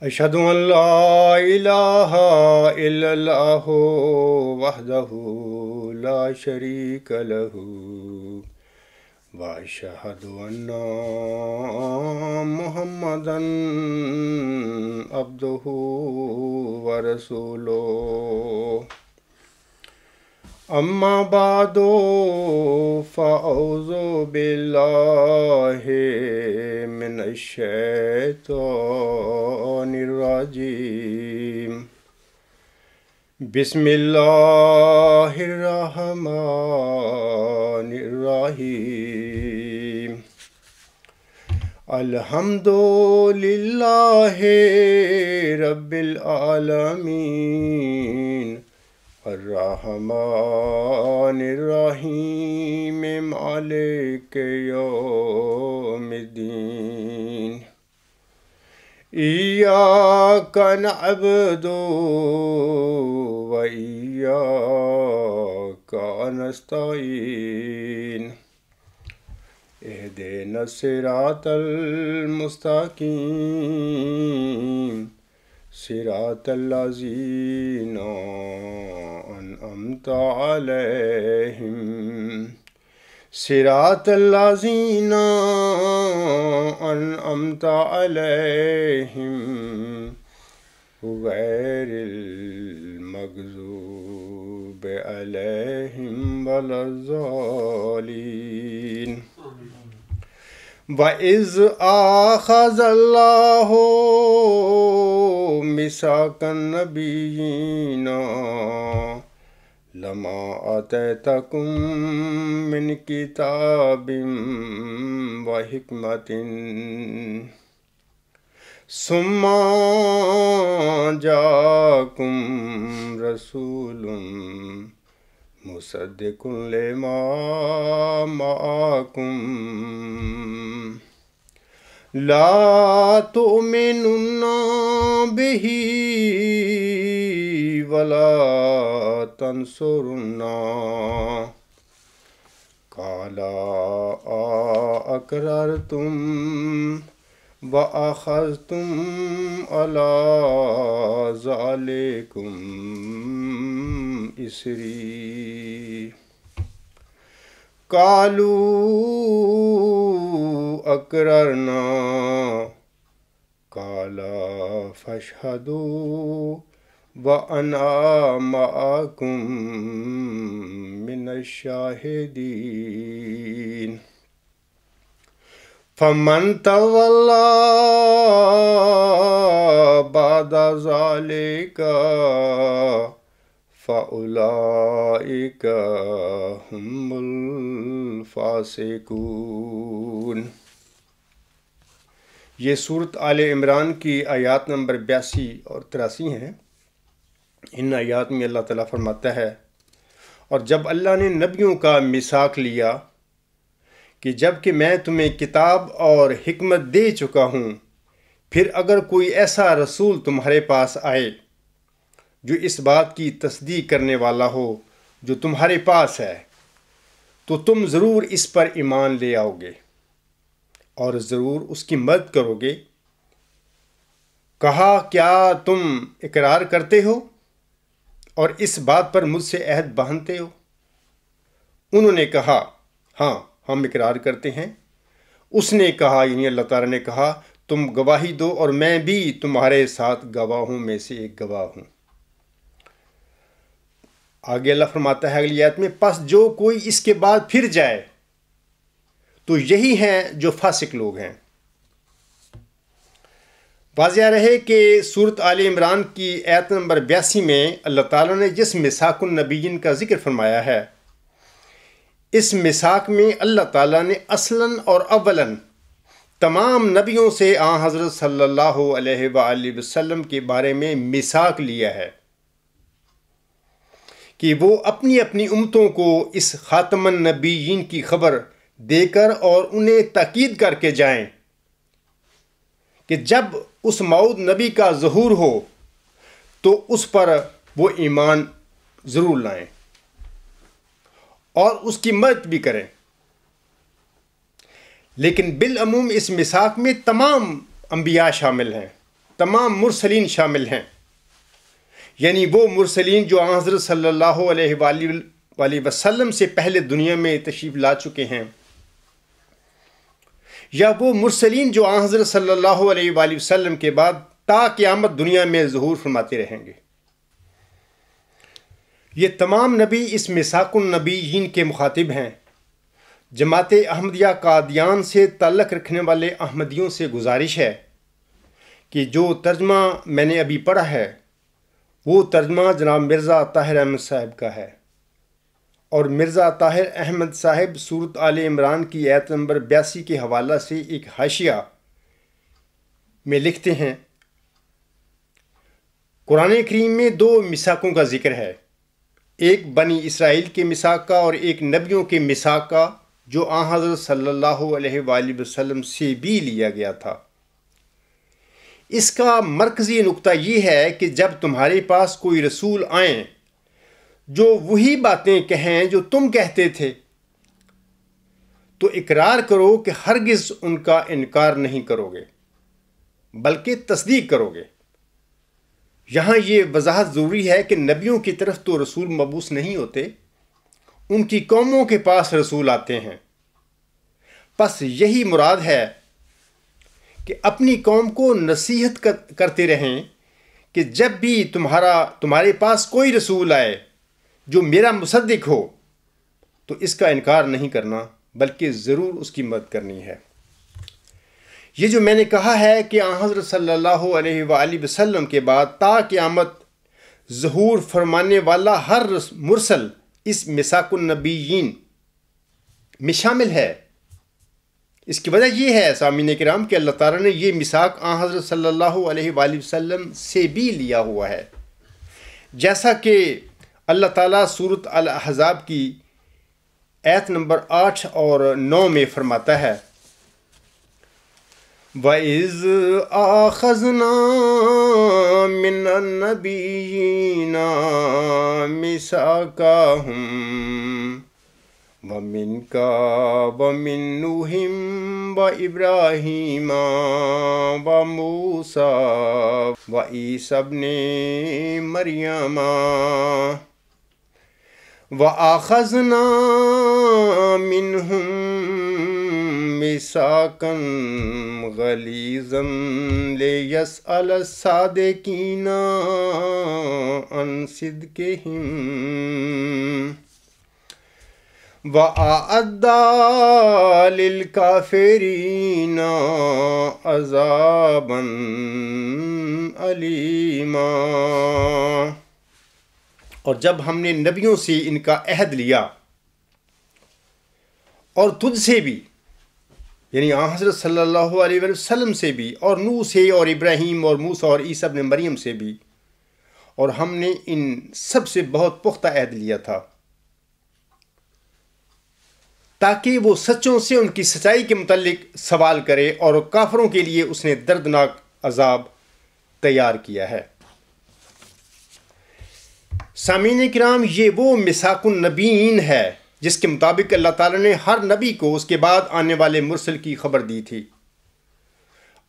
أشهد أن لا إله إلا الله وحده لا شريك له وأشهد أن محمدا عبده ورسوله أما بعد فأعوذ بالله من الشيطان الرجيم بسم الله الرحمن الرحيم الحمد لله رب العالمين الرحمن الرحيم مالك يوم الدين إياك نعبد وإياك نستعين اهدنا الصراط المستقيم صراط الذين أنعمت عليهم صراط الذين أنعمت عليهم غير المغضوب عليهم ولا الضالين وَإِذْ أَخَذَ اللَّهُ مِيثَاقَ النَّبِيِّينَ لَمَا آتَيْتُكُم مِّن كِتَابٍ وَحِكْمَةٍ ثُمَّ جَاءَكُم رَّسُولٌ مصدق لما معكم لا تؤمنون به ولا تنصرون قال أقررتم وأخذتم على ذلكم إصري قالوا أقررنا قال فاشهدوا وأنا معكم من الشاهدين فمن تولى بعد ذلك فَأُولَئِكَ هُمُ الْفَاسِقُونَ۔ یہ صورت آل عمران کی آیات نمبر 82 اور 83 ہیں۔ ان آیات میں اللہ تعالیٰ فرماتا ہے، اور جب اللہ نے نبیوں کا میثاق لیا کہ جب کہ میں تمہیں کتاب اور حکمت دے چکا ہوں، پھر اگر کوئی ایسا رسول تمہارے پاس آئے جو اس بات کی تصدیق کرنے والا ہو جو تمہارے پاس ہے، تو تم ضرور اس پر ایمان لے آؤ گے اور ضرور اس کی مدد کرو گے۔ کہا کیا تم اقرار کرتے ہو اور اس بات پر مجھ سے عہد باندھتے ہو؟ انہوں نے کہا ہاں ہم اقرار کرتے ہیں۔ اس نے کہا یعنی اللہ تعالیٰ نے کہا تم گواہی دو اور میں بھی تمہارے ساتھ گواہوں میں سے ایک گواہ ہوں۔ آگے اللہ فرماتا ہے اگلی آیت میں، پس جو کوئی اس کے بعد پھر جائے تو یہی ہیں جو فاسق لوگ ہیں۔ واضح رہے کہ سورت آل عمران کی آیت نمبر 82 میں اللہ تعالیٰ نے جس میثاق النبیین کا ذکر فرمایا ہے، اس میثاق میں اللہ تعالیٰ نے اصلاً اور اولاً تمام نبیوں سے حضرت صلی اللہ علیہ وآلہ وسلم کے بارے میں میثاق لیا ہے کہ وہ اپنی اپنی امتوں کو اس خاتم النبیین کی خبر دے کر اور انہیں تاکید کر کے جائیں کہ جب اس موعود نبی کا ظہور ہو تو اس پر وہ ایمان ضرور لائیں اور اس کی مدد بھی کریں۔ لیکن بالعموم اس میثاق میں تمام انبیاء شامل ہیں، تمام مرسلین شامل ہیں، یعنی وہ مرسلین جو حضرت صلی اللہ علیہ وآلہ وسلم سے پہلے دنیا میں تشریف لا چکے ہیں، یا وہ مرسلین جو حضرت صلی اللہ علیہ وآلہ وسلم کے بعد تا قیامت دنیا میں ظہور فرماتے رہیں گے۔ یہ تمام نبی اس میثاق النبیین کے مخاطب ہیں۔ جماعت احمدیہ قادیان سے تعلق رکھنے والے احمدیوں سے گزارش ہے کہ جو ترجمہ میں نے ابھی پڑھا ہے وہ ترجمہ جناب مرزا طاہر احمد صاحب کا ہے، اور مرزا طاہر احمد صاحب سورۃ آل عمران کی آیت نمبر 82 کے حوالہ سے ایک حاشیہ میں لکھتے ہیں، قرآن کریم میں 2 میثاقوں کا ذکر ہے، ایک بنی اسرائیل کے میثاق کا اور ایک نبیوں کے میثاق کا، جو حضرت صلی اللہ علیہ وآلہ وسلم سے بھی لیا گیا تھا۔ اس کا مرکزی نقطہ یہ ہے کہ جب تمہارے پاس کوئی رسول آئیں جو وہی باتیں کہیں جو تم کہتے تھے، تو اقرار کرو کہ ہرگز ان کا انکار نہیں کرو گے بلکہ تصدیق کرو گے۔ یہاں یہ وضاحت ضروری ہے کہ نبیوں کی طرف تو رسول مبعوث نہیں ہوتے، ان کی قوموں کے پاس رسول آتے ہیں۔ پس یہی مراد ہے کہ اپنی قوم کو نصیحت کرتے رہیں کہ جب بھی تمہارے پاس کوئی رسول آئے جو میرا مصدق ہو تو اس کا انکار نہیں کرنا بلکہ ضرور اس کی مدد کرنی ہے۔ یہ جو میں نے کہا ہے کہ حضرت صلی اللہ علیہ وآلہ وسلم کے بعد تا قیامت ظہور فرمانے والا ہر مرسل اس میثاق النبیین میں شامل ہے، اس کی وجہ یہ ہے سامعین کرام کہ اللہ تعالیٰ نے یہ میثاق حضرت صلی اللہ علیہ وآلہ وسلم سے بھی لیا ہوا ہے، جیسا کہ اللہ تعالیٰ سورۃ الاحزاب کی آیت نمبر 8 اور 9 میں فرماتا ہے، وَإِذْ أَخَذْنَا مِنَ النَّبِيِّينَ مِيثَاقَهُمْ وَمِنْكَ وَمِنْ نُوحٍ وَإِبْرَاهِيمَ وَمُوسَى وَعِيسَى ابْنِ مَرْيَمَ وَأَخَذْنَا مِنْهُمْ مِيثَاقًا غَلِيظًا لِيَسْأَلَ الصَّادِقِينَ عَنْ صِدْقِهِمْ وَأَعَدَّ لِلْكَافِرِينَ عَذَابًا أَلِيمًا۔ اور جب ہم نے نبیوں سے ان کا عہد لیا اور تجھ سے بھی، یعنی حضرت صلی اللہ علیہ وسلم سے بھی، اور نوح سے اور ابراہیم اور موسیٰ اور عیسیٰ ابن مریم سے بھی، اور ہم نے ان سب سے بہت پختہ عہد لیا تھا تاکہ وہ سچوں سے ان کی سچائی کے متعلق سوال کرے، اور کافروں کے لیے اس نے دردناک عذاب تیار کیا ہے۔ سامعین کرام، یہ وہ میثاق النبیین ہے جس کے مطابق اللہ تعالیٰ نے ہر نبی کو اس کے بعد آنے والے مرسل کی خبر دی تھی۔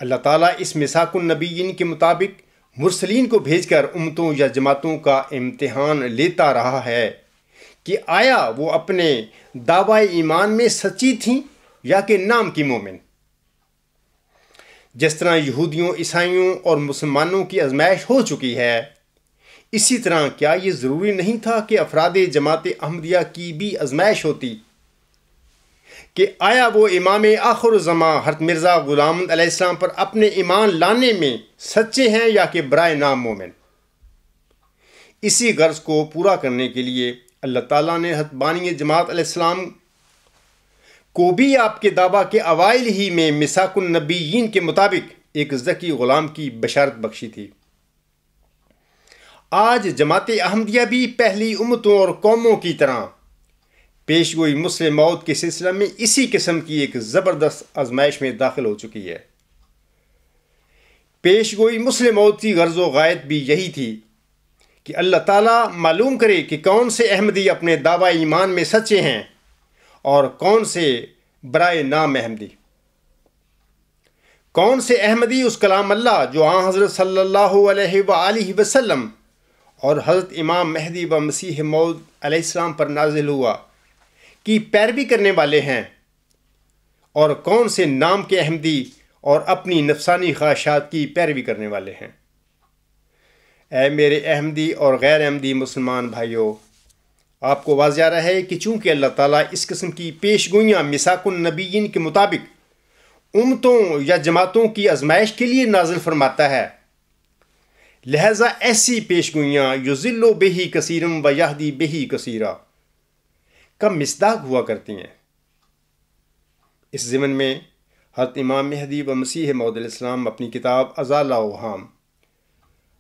اللہ تعالیٰ اس میثاق النبیین کے مطابق مرسلین کو بھیج کر امتوں یا جماعتوں کا امتحان لیتا رہا ہے کہ آیا وہ اپنے دعوی ایمان میں سچی تھیں یا کہ نام کی مومن۔ جس طرح یہودیوں، عیسائیوں اور مسلمانوں کی آزمائش ہو چکی ہے، اسی طرح کیا یہ ضروری نہیں تھا کہ افراد جماعت احمدیہ کی بھی آزمائش ہوتی کہ آیا وہ امام آخر الزماں حضرت مرزا غلام احمد علیہ السلام پر اپنے ایمان لانے میں سچے ہیں یا کہ برائے نام مومن۔ اسی غرض کو پورا کرنے کے لیے اللہ تعالیٰ نے حضرت بانی جماعت علیہ السلام کو بھی آپ کے دعویٰ کے اوائل ہی میں میثاق النبیین کے مطابق ایک ذکی غلام کی بشارت بخشی تھی۔ آج جماعت احمدیہ بھی پہلی امتوں اور قوموں کی طرح پیش گوئی مسلم موت کے سلسلہ میں اسی قسم کی ایک زبردست آزمائش میں داخل ہو چکی ہے۔ پیش گوئی مسلم موت کی غرض و غایت بھی یہی تھی کہ اللہ تعالیٰ معلوم کرے کہ کون سے احمدی اپنے دعوی ایمان میں سچے ہیں اور کون سے برائے نام احمدی۔ کون سے احمدی اس کلام اللہ جو آن حضرت صلی اللہ علیہ وآلہ وسلم اور حضرت امام مہدی و مسیح موعود علیہ السلام پر نازل ہوا کی پیروی کرنے والے ہیں، اور کون سے نام کے احمدی اور اپنی نفسانی خواہشات کی پیروی کرنے والے ہیں۔ اے میرے احمدی اور غیر احمدی مسلمان بھائیوں، آپ کو واضح رہے کہ چونکہ اللہ تعالیٰ اس قسم کی پیش گوئیاں میثاق النبیین کے مطابق امتوں یا جماعتوں کی آزمائش کے لیے نازل فرماتا ہے، لہذا ایسی پیش گوئیاں یضل بہ کثیرا و یہدی بہ کثیرا کا مصداق ہوا کرتی ہیں۔ اس ضمن میں حضرت امام مہدی و مسیح موعود علیہ السلام اپنی کتاب ازالہ اوہام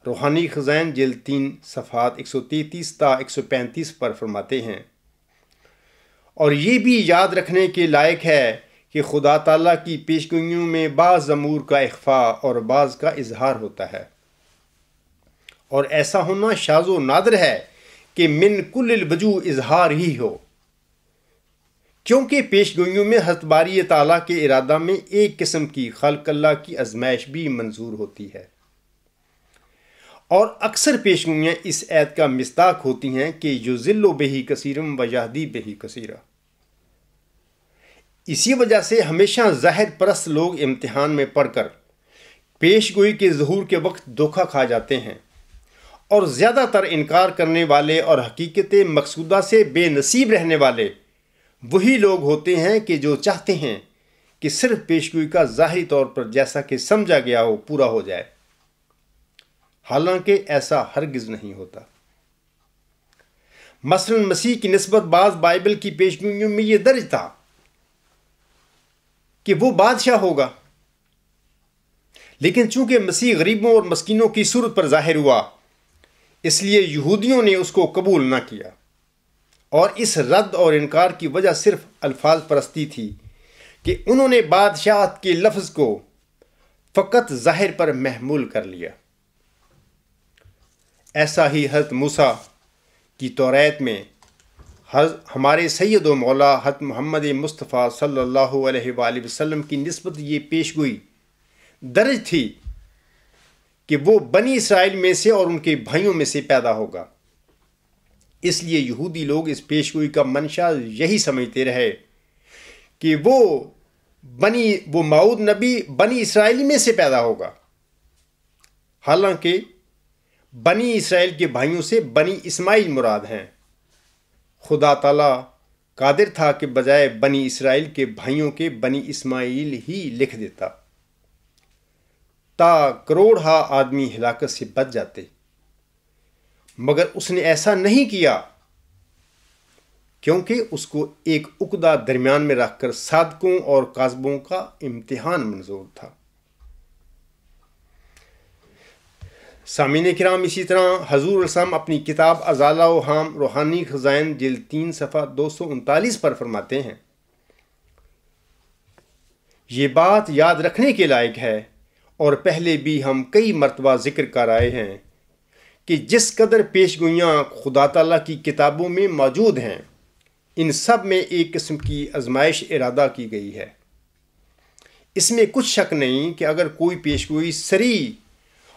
روحانی خزائن جلد 3 صفحات 133 تا 135 پر فرماتے ہیں، اور یہ بھی یاد رکھنے کے لائق ہے کہ خدا تعالیٰ کی پیشگوئیوں میں بعض امور کا اخفاء اور بعض کا اظہار ہوتا ہے، اور ایسا ہونا شاذ و نادر ہے کہ من کل الوجوہ اظہار ہی ہو، کیونکہ پیشگوئیوں میں حضرت باری تعالیٰ کے ارادہ میں ایک قسم کی خلق اللہ کی آزمائش بھی منظور ہوتی ہے، اور اکثر پیشگوئیاں اس عید کا مصداق ہوتی ہیں کہ یضل بہ کثیرا و یہدی بہ کثیرا۔ اسی وجہ سے ہمیشہ ظاہر پرست لوگ امتحان میں پڑھ کر پیش گوئی کے ظہور کے وقت دھوکہ کھا جاتے ہیں، اور زیادہ تر انکار کرنے والے اور حقیقت مقصودہ سے بے نصیب رہنے والے وہی لوگ ہوتے ہیں کہ جو چاہتے ہیں کہ صرف پیش گوئی کا ظاہری طور پر جیسا کہ سمجھا گیا ہو پورا ہو جائے، حالانکہ ایسا ہرگز نہیں ہوتا۔ مثلا مسیح کی نسبت بعض بائبل کی پیشگوئیوں میں یہ درج تھا کہ وہ بادشاہ ہوگا، لیکن چونکہ مسیح غریبوں اور مسکینوں کی صورت پر ظاہر ہوا، اس لیے یہودیوں نے اس کو قبول نہ کیا، اور اس رد اور انکار کی وجہ صرف الفاظ پرستی تھی کہ انہوں نے بادشاہت کے لفظ کو فقط ظاہر پر محمول کر لیا۔ ایسا ہی حضرت موسیٰ کی توریت میں ہمارے سید و مولا حضرت محمد مصطفیٰ صلی اللہ علیہ وآلہ وسلم کی نسبت یہ پیشگوئی درج تھی کہ وہ بنی اسرائیل میں سے اور ان کے بھائیوں میں سے پیدا ہوگا۔ اس لیے یہودی لوگ اس پیشگوئی کا منشا یہی سمجھتے رہے کہ وہ موعود نبی بنی اسرائیل میں سے پیدا ہوگا، حالانکہ بنی اسرائیل کے بھائیوں سے بنی اسماعیل مراد ہیں۔ خدا تعالیٰ قادر تھا کہ بجائے بنی اسرائیل کے بھائیوں کے بنی اسماعیل ہی لکھ دیتا، تا کروڑہا آدمی ہلاکت سے بچ جاتے، مگر اس نے ایسا نہیں کیا، کیونکہ اس کو ایک عقدہ درمیان میں رکھ کر صادقوں اور کاذبوں کا امتحان منظور تھا۔ سامعین کرام، اسی طرح حضور السلام اپنی کتاب ازالہ اوہام روحانی خزائن جلد 3 صفحہ 239 پر فرماتے ہیں، یہ بات یاد رکھنے کے لائق ہے، اور پہلے بھی ہم کئی مرتبہ ذکر کر آئے ہیں کہ جس قدر پیشگوئیاں خدا تعالیٰ کی کتابوں میں موجود ہیں، ان سب میں ایک قسم کی آزمائش ارادہ کی گئی ہے۔ اس میں کچھ شک نہیں کہ اگر کوئی پیشگوئی صریح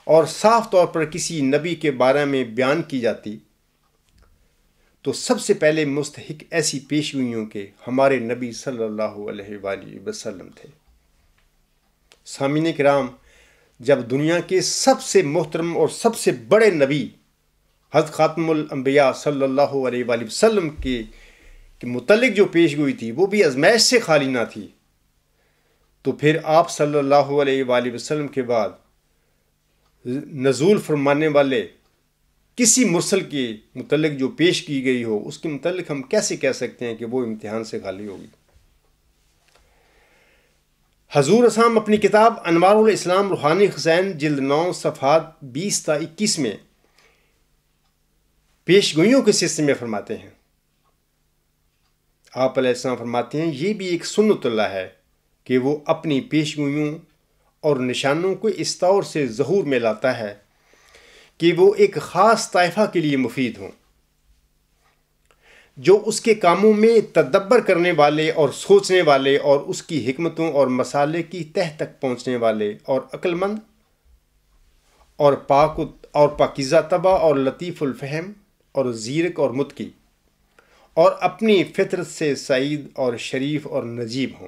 اور صاف طور پر کسی نبی کے بارے میں بیان کی جاتی تو سب سے پہلے مستحق ایسی پیشگوئیوں کے ہمارے نبی صلی اللہ علیہ وآلہ وسلم تھے۔ سامعین کرام، جب دنیا کے سب سے محترم اور سب سے بڑے نبی حضرت خاتم الانبیاء صلی اللہ علیہ وآلہ وسلم کے متعلق جو پیشگوئی تھی وہ بھی آزمائش سے خالی نہ تھی، تو پھر آپ صلی اللہ علیہ وآلہ وسلم کے بعد نزول فرمانے والے کسی مرسل کے متعلق جو پیش کی گئی ہو، اس کے متعلق ہم کیسے کہہ سکتے ہیں کہ وہ امتحان سے خالی ہوگی؟ حضور اسلام اپنی کتاب انوار الاسلام روحانی خزائن جلد 9 صفحات 20 تا 21 میں پیشگوئیوں کے سلسلے میں فرماتے ہیں، آپ علیہ السلام فرماتے ہیں، یہ بھی ایک سنت اللہ ہے کہ وہ اپنی پیشگوئیوں اور نشانوں کو اس طور سے ظہور میں لاتا ہے کہ وہ ایک خاص طائفہ کے لیے مفید ہوں، جو اس کے کاموں میں تدبر کرنے والے اور سوچنے والے اور اس کی حکمتوں اور مصالح کی تہ تک پہنچنے والے اور عقل مند اور پاک اور پاکیزہ طبع اور لطیف الفہم اور زیرک اور متقی اور اپنی فطرت سے سعید اور شریف اور نجیب ہوں،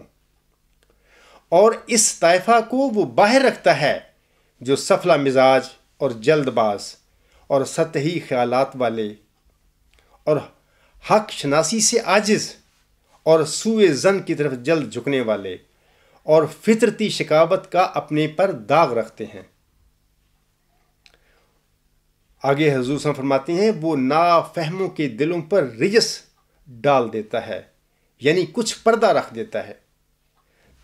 اور اس طائفہ کو وہ باہر رکھتا ہے جو سفلہ مزاج اور جلد باز اور سطحی خیالات والے اور حق شناسی سے عاجز اور سوء ظن کی طرف جلد جھکنے والے اور فطرتی شکاوت کا اپنے پر داغ رکھتے ہیں۔ آگے حضور صلی اللہ علیہ وسلم فرماتے ہیں وہ نافہموں کے دلوں پر رجس ڈال دیتا ہے، یعنی کچھ پردہ رکھ دیتا ہے،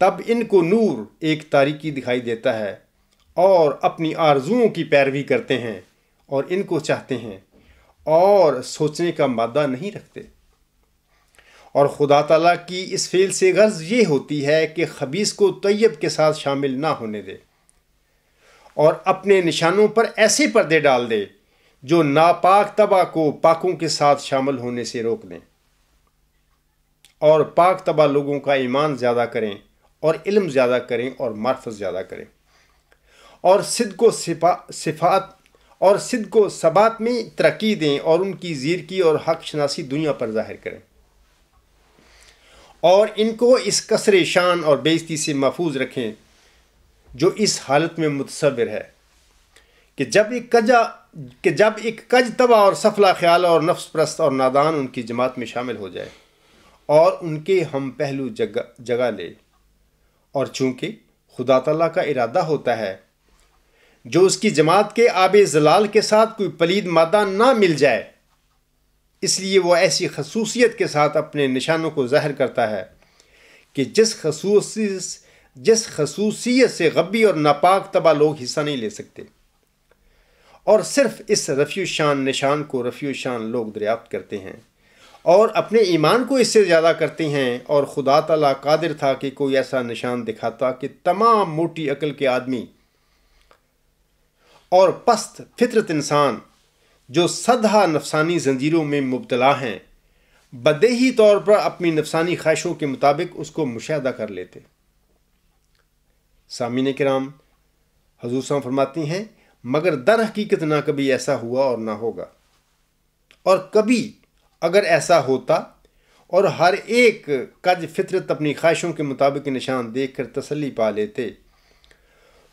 تب ان کو نور ایک تاریکی دکھائی دیتا ہے اور اپنی آرزوؤں کی پیروی کرتے ہیں اور ان کو چاہتے ہیں اور سوچنے کا مادہ نہیں رکھتے۔ اور خدا تعالیٰ کی اس فعل سے غرض یہ ہوتی ہے کہ خبیث کو طیب کے ساتھ شامل نہ ہونے دے اور اپنے نشانوں پر ایسے پردے ڈال دے جو ناپاک طبع کو پاکوں کے ساتھ شامل ہونے سے روک دیں، اور پاک طبع لوگوں کا ایمان زیادہ کریں اور علم زیادہ کریں اور معرفت زیادہ کریں، اور صدق و ثبات میں ترقی دیں اور ان کی زیرکی اور حق شناسی دنیا پر ظاہر کریں، اور ان کو اس کسر شان اور بے عزتی سے محفوظ رکھیں جو اس حالت میں متصور ہے کہ جب ایک کج طبع اور سفلہ خیال اور نفس پرست اور نادان ان کی جماعت میں شامل ہو جائے اور ان کے ہم پہلو جگہ لے، اور چونکہ خدا تعالیٰ کا ارادہ ہوتا ہے جو اس کی جماعت کے آب زلال کے ساتھ کوئی پلید مادہ نہ مل جائے، اس لیے وہ ایسی خصوصیت کے ساتھ اپنے نشانوں کو ظاہر کرتا ہے کہ جس خصوصیت سے غبی اور ناپاک طبع لوگ حصہ نہیں لے سکتے، اور صرف اس رفیع شان نشان کو رفیع شان لوگ دریافت کرتے ہیں اور اپنے ایمان کو اس سے زیادہ کرتے ہیں۔ اور خدا تعالیٰ قادر تھا کہ کوئی ایسا نشان دکھاتا کہ تمام موٹی عقل کے آدمی اور پست فطرت انسان جو صدہا نفسانی زنجیروں میں مبتلا ہیں بدیہی طور پر اپنی نفسانی خواہشوں کے مطابق اس کو مشاہدہ کر لیتے۔ سامعین کرام، حضور صلی اللہ علیہ وسلم فرماتی ہیں مگر در حقیقت نہ کبھی ایسا ہوا اور نہ ہوگا، اور کبھی اگر ایسا ہوتا اور ہر ایک کج فطرت اپنی خواہشوں کے مطابق نشان دیکھ کر تسلی پا لیتے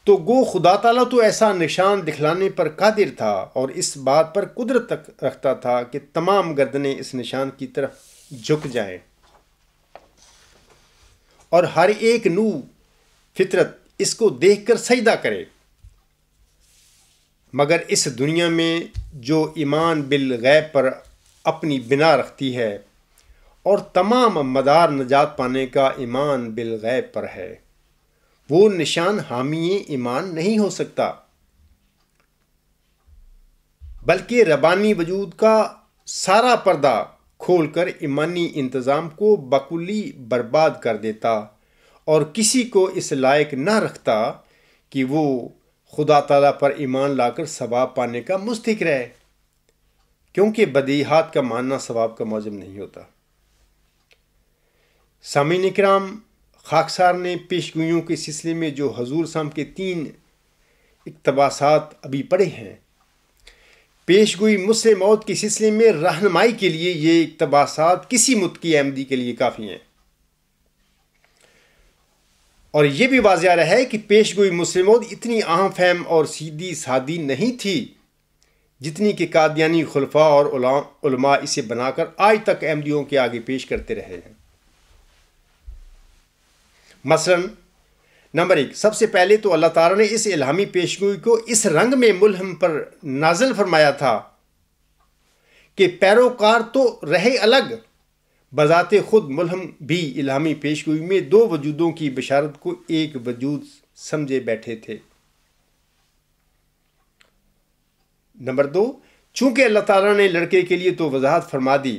تو گو خدا تعالیٰ تو ایسا نشان دکھلانے پر قادر تھا اور اس بات پر قدرت تک رکھتا تھا کہ تمام گردنیں اس نشان کی طرف جھک جائیں اور ہر ایک نو فطرت اس کو دیکھ کر سجدہ کرے، مگر اس دنیا میں جو ایمان بالغیب پر اپنی بنا رکھتی ہے اور تمام مدار نجات پانے کا ایمان بالغیب پر ہے، وہ نشان حامی ایمان نہیں ہو سکتا، بلکہ ربانی وجود کا سارا پردہ کھول کر ایمانی انتظام کو بکلی برباد کر دیتا اور کسی کو اس لائق نہ رکھتا کہ وہ خدا تعالیٰ پر ایمان لا کر ثواب پانے کا مستحق رہے، کیونکہ بدیہات کا ماننا ثواب کا موجب نہیں ہوتا۔ سامعین کرام، خاکسار نے پیشگوئیوں کے سلسلے میں جو حضور صلی اللہ علیہ وسلم کے 3 اقتباسات ابھی پڑھے ہیں، پیشگوئی مسئلہ موت کے سلسلے میں رہنمائی کے لیے یہ اقتباسات کسی متقی احمدی کے لیے کافی ہیں، اور یہ بھی واضح رہا ہے کہ پیشگوئی مسئلہ موت اتنی عام فہم اور سیدھی سادی نہیں تھی جتنی کہ قادیانی خلفاء اور علماء اسے بنا کر آج تک احمدیوں کے آگے پیش کرتے رہے ہیں۔ مثلا نمبر 1، سب سے پہلے تو اللہ تعالیٰ نے اس الہامی پیشگوئی کو اس رنگ میں ملہم پر نازل فرمایا تھا کہ پیروکار تو رہے الگ، بذات خود ملہم بھی الہامی پیشگوئی میں 2 وجودوں کی بشارت کو ایک وجود سمجھے بیٹھے تھے۔ نمبر 2، چونکہ اللہ تعالیٰ نے لڑکے کے لیے تو وضاحت فرما دی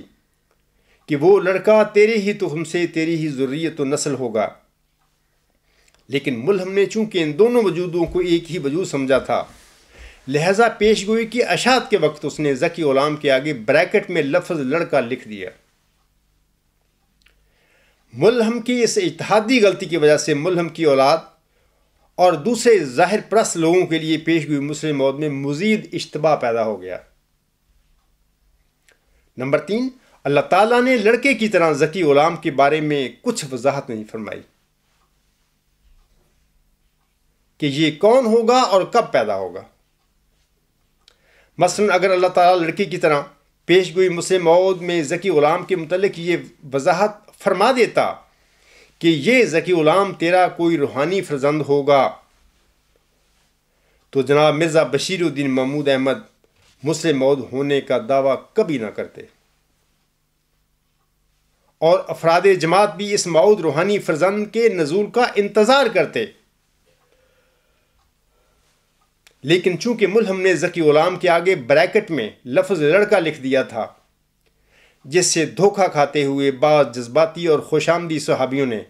کہ وہ لڑکا تیرے ہی تخم سے تیری ہی ذریت و نسل ہوگا، لیکن ملہم نے چونکہ ان دونوں وجودوں کو ایک ہی وجود سمجھا تھا، لہذا پیشگوئی کی اشاعت کے وقت اس نے ذکی غلام کے آگے بریکٹ میں لفظ لڑکا لکھ دیا۔ ملہم کی اس اتحادی غلطی کی وجہ سے ملہم کی اولاد اور دوسرے ظاہر پرست لوگوں کے لیے پیش گئی مسلم موعود میں مزید اشتباہ پیدا ہو گیا۔ نمبر 3، اللہ تعالیٰ نے لڑکے کی طرح ذکی غلام کے بارے میں کچھ وضاحت نہیں فرمائی کہ یہ کون ہوگا اور کب پیدا ہوگا۔ مثلا اگر اللہ تعالیٰ لڑکی کی طرح پیش گوئی مسلم موعود میں ذکی غلام کے متعلق یہ وضاحت فرما دیتا کہ یہ ذکی غلام تیرا کوئی روحانی فرزند ہوگا، تو جناب مرزا بشیر الدین محمود احمد مسلم موعود ہونے کا دعویٰ کبھی نہ کرتے، اور افراد جماعت بھی اس موعود روحانی فرزند کے نزول کا انتظار کرتے۔ لیکن چونکہ ملہم نے ذکی غلام کے آگے بریکٹ میں لفظ لڑکا لکھ دیا تھا، جس سے دھوکہ کھاتے ہوئے بعض جذباتی اور خوشامدی صحابیوں نے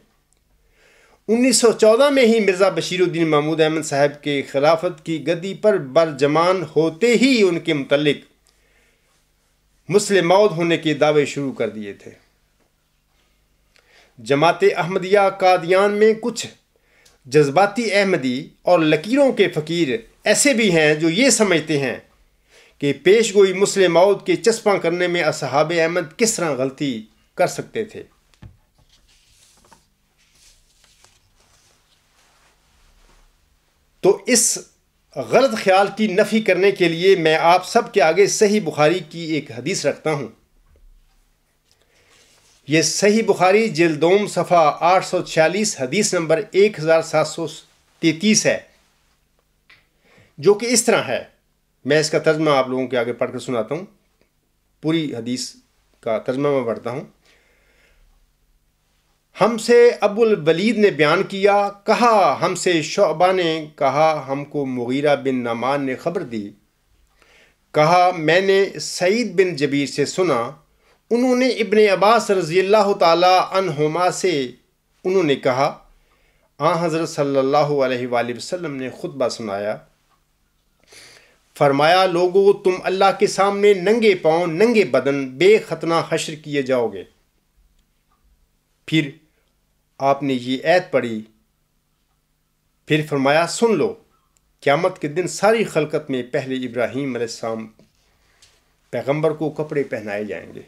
1914 میں ہی مرزا بشیر الدین محمود احمد صاحب کے خلافت کی گدی پر برجمان ہوتے ہی ان کے متعلق مسلم موعود ہونے کے دعوے شروع کر دیے تھے۔ جماعت احمدیہ قادیان میں کچھ جذباتی احمدی اور لکیروں کے فقیر ایسے بھی ہیں جو یہ سمجھتے ہیں کہ پیش گوئی مسلم موعود کے چسپاں کرنے میں اصحاب احمد کس طرح غلطی کر سکتے تھے۔ تو اس غلط خیال کی نفی کرنے کے لیے میں آپ سب کے آگے صحیح بخاری کی ایک حدیث رکھتا ہوں۔ یہ صحیح بخاری جلد دوم صفحہ 846 حدیث نمبر 1733 ہے، جو کہ اس طرح ہے۔ میں اس کا ترجمہ آپ لوگوں کے آگے پڑھ کر سناتا ہوں۔ پوری حدیث کا ترجمہ میں پڑھتا ہوں۔ ہم سے ابو الولید نے بیان کیا، کہا ہم سے شعبہ نے، کہا ہم کو مغیرہ بن نعمان نے خبر دی، کہا میں نے سعید بن جبیر سے سنا، انہوں نے ابن عباس رضی اللہ تعالی عنہما سے انہوں نے کہا، حضرت صلی اللہ علیہ وآلہ وسلم نے خطبہ سنایا، فرمایا لوگو تم اللہ کے سامنے ننگے پاؤں ننگے بدن بے ختنہ حشر کیے جاؤ گے۔ پھر آپ نے یہ ایت پڑھی، پھر فرمایا سن لو، قیامت کے دن ساری خلقت میں پہلے ابراہیم علیہ السلام پیغمبر کو کپڑے پہنائے جائیں گے۔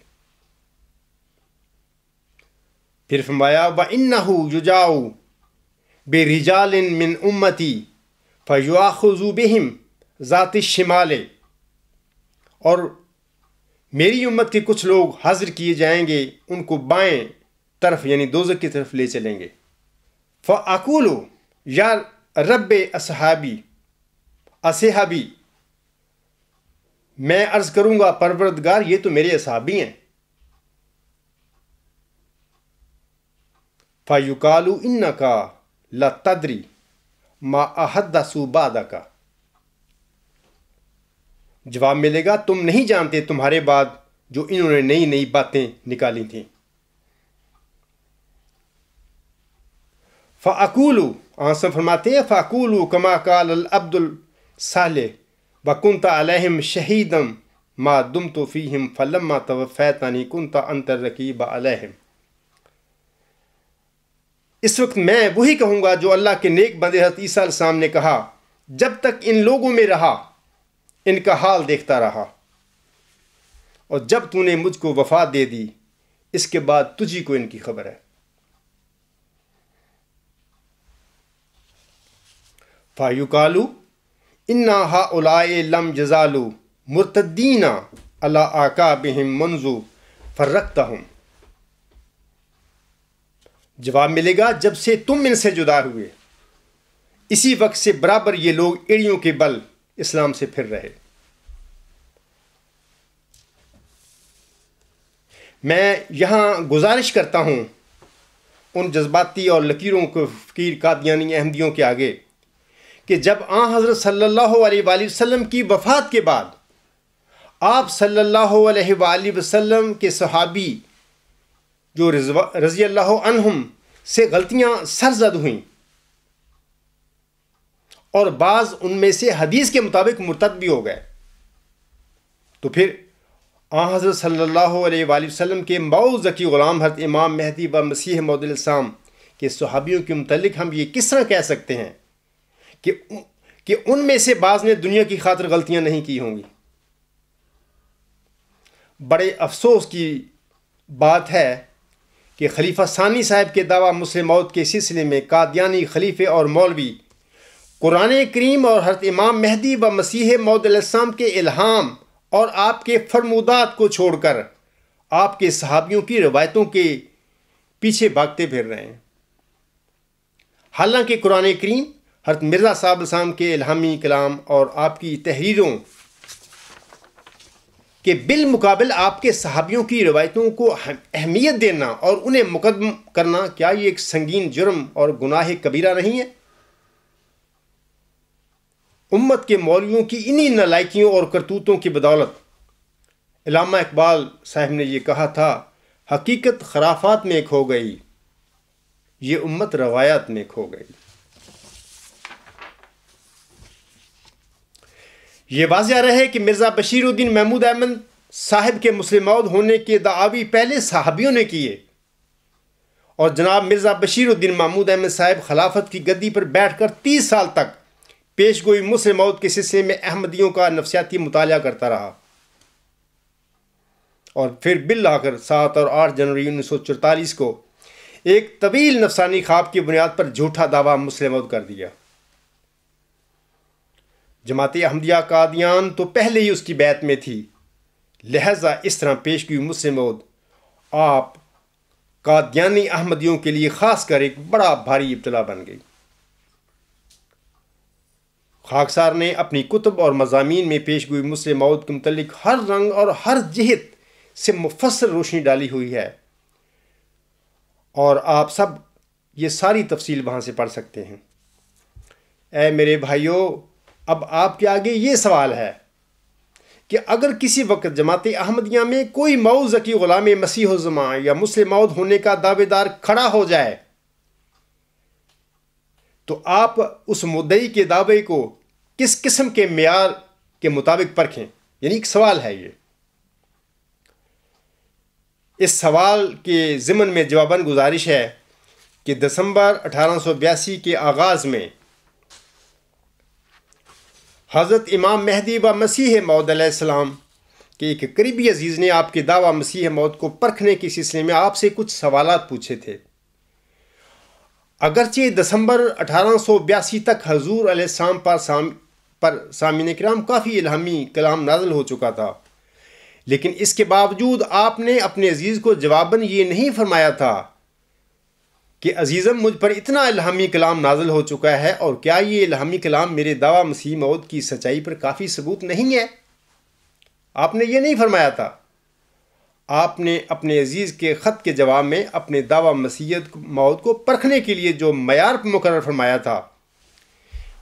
پھر فرمایا وَإِنَّهُ يُجَاءُ بِرِجَالٍ مِّنْ أُمَّتِي فَيُؤَخَذُ بِهِمْ ذات الشمال، اور میری امت کے کچھ لوگ حاضر کیے جائیں گے، ان کو بائیں طرف یعنی دوزخ کی طرف لے چلیں گے۔ فَأَقُولُ یا رب اصحابی، میں عرض کروں گا پروردگار یہ تو میرے اصحابی ہیں۔ فَيُقَالُ إِنَّكَ لَتَدْرِي مَا أَحَدَّثُوا بَعْدَكَ، جواب ملے گا تم نہیں جانتے تمہارے بعد جو انہوں نے نئی نئی باتیں نکالی تھیں۔ فَأَقُولُ، آنسر فرماتے ہیں فَأَقُولُ كَمَا قَالَ الْعَبْدُ الصَّالِحُ وَكُنْتَ عَلَيْهِمْ شَهِيدًا مَا دُمْتُ فِيهِمْ فَلَمَّا تَوَفَّيْتَنِي كُنْتَ أَنْتَ الرَّقِيبَ عَلَيْهِمْ۔ اس وقت میں وہی کہوں گا جو اللہ کے نیک بندے حضرت عیسیٰ علیہ السلام نے کہا، جب تک ان لوگوں میں رہا ان کا حال دیکھتا رہا، اور جب تو نے مجھ کو وفات دے دی اس کے بعد تجھی کو ان کی خبر ہے۔ فَيُقَالُ إِنَّ هَؤُلَاءِ لَمْ يَزَالُوا مُرْتَدِّينَ عَلَىٰ أَعْقَابِهِمْ مُنْذُ فَرَّقْتَهُمْ، جواب ملے گا جب سے تم ان سے جدا ہوئے اسی وقت سے برابر یہ لوگ ایڑیوں کے بل اسلام سے پھر رہے۔ میں یہاں گزارش کرتا ہوں ان جذباتی اور لکیروں کے فقیر قادیانی احمدیوں کے آگے کہ جب حضرت صلی اللہ علیہ وآلہ وسلم کی وفات کے بعد آپ صلی اللہ علیہ وآلہ وسلم کے صحابی جو رضی اللہ عنہم سے غلطیاں سرزد ہوئیں اور بعض ان میں سے حدیث کے مطابق مرتد بھی ہو گئے، تو پھر آن حضرت صلی اللہ علیہ وآلہ وسلم کے مؤ ذکی غلام حضرت امام مہدی و مسیح موعود علیہ السلام کے صحابیوں کے متعلق ہم یہ کس طرح کہہ سکتے ہیں کہ ان میں سے بعض نے دنیا کی خاطر غلطیاں نہیں کی ہوں گی؟ بڑے افسوس کی بات ہے کہ خلیفہ ثانی صاحب کے دعویٰ مسلم موعود کے سلسلے میں قادیانی خلیفے اور مولوی قرآن کریم اور حضرت امام مہدی و مسیح موعود علیہ السلام کے الہام اور آپ کے فرمودات کو چھوڑ کر آپ کے صحابیوں کی روایتوں کے پیچھے بھاگتے پھر رہے ہیں۔ حالانکہ قرآن کریم حضرت مرزا صاحب السلام کے الہامی کلام اور آپ کی تحریروں کے بالمقابل آپ کے صحابیوں کی روایتوں کو اہمیت دینا اور انہیں مقدم کرنا، کیا یہ ایک سنگین جرم اور گناہ کبیرہ نہیں ہے؟ امت کے مولویوں کی انہی نالائکیوں اور کرتوتوں کی بدولت علامہ اقبال صاحب نے یہ کہا تھا، حقیقت خرافات میں کھو گئی، یہ امت روایات میں کھو گئی۔ یہ واضح رہے کہ مرزا بشیر الدین محمود احمد صاحب کے مسلم موعود ہونے کے دعاوی پہلے صحابیوں نے کیے، اور جناب مرزا بشیر الدین محمود احمد صاحب خلافت کی گدی پر بیٹھ کر 30 سال تک پیش گوئی مسلم موعود کے سلسلے میں احمدیوں کا نفسیاتی مطالعہ کرتا رہا، اور پھر بالآخر 7 اور 8 جنوری 1944 کو ایک طویل نفسانی خواب کی بنیاد پر جھوٹا دعویٰ مسلم موعود کر دیا۔ جماعت احمدیہ قادیان تو پہلے ہی اس کی بیعت میں تھی، لہذا اس طرح پیش کی مسلم موعود آپ قادیانی احمدیوں کے لیے خاص کر ایک بڑا بھاری ابتلا بن گئی۔ خاکسار نے اپنی کتب اور مضامین میں پیش گوئی مسلم موعود کے متعلق ہر رنگ اور ہر جہت سے مفصل روشنی ڈالی ہوئی ہے، اور آپ سب یہ ساری تفصیل وہاں سے پڑھ سکتے ہیں۔ اے میرے بھائیوں، اب آپ کے آگے یہ سوال ہے کہ اگر کسی وقت جماعت احمدیہ میں کوئی مؤ ذکی غلام مسیح الزماں یا مسلم موعود ہونے کا دعوے دار کھڑا ہو جائے تو آپ اس مدعی کے دعوے کو کس قسم کے معیار کے مطابق پرکھیں؟ یعنی ایک سوال ہے یہ۔ اس سوال کے ضمن میں جواباً گزارش ہے کہ دسمبر 1882 کے آغاز میں حضرت امام مہدی و مسیح موعود علیہ السلام کے ایک قریبی عزیز نے آپ کے دعویٰ مسیح موعود کو پرکھنے کے سلسلے میں آپ سے کچھ سوالات پوچھے تھے۔ اگرچہ دسمبر 1882 تک حضور علیہ السلام پر سامعین کرام کافی الہامی کلام نازل ہو چکا تھا، لیکن اس کے باوجود آپ نے اپنے عزیز کو جواباً یہ نہیں فرمایا تھا کہ عزیزم مجھ پر اتنا الہامی کلام نازل ہو چکا ہے، اور کیا یہ الہامی کلام میرے دعویٰ مسیح موعود کی سچائی پر کافی ثبوت نہیں ہے؟ آپ نے یہ نہیں فرمایا تھا۔ آپ نے اپنے عزیز کے خط کے جواب میں اپنے دعویٰ مسیحیت موعود کو پرکھنے کے لیے جو معیار مقرر فرمایا تھا،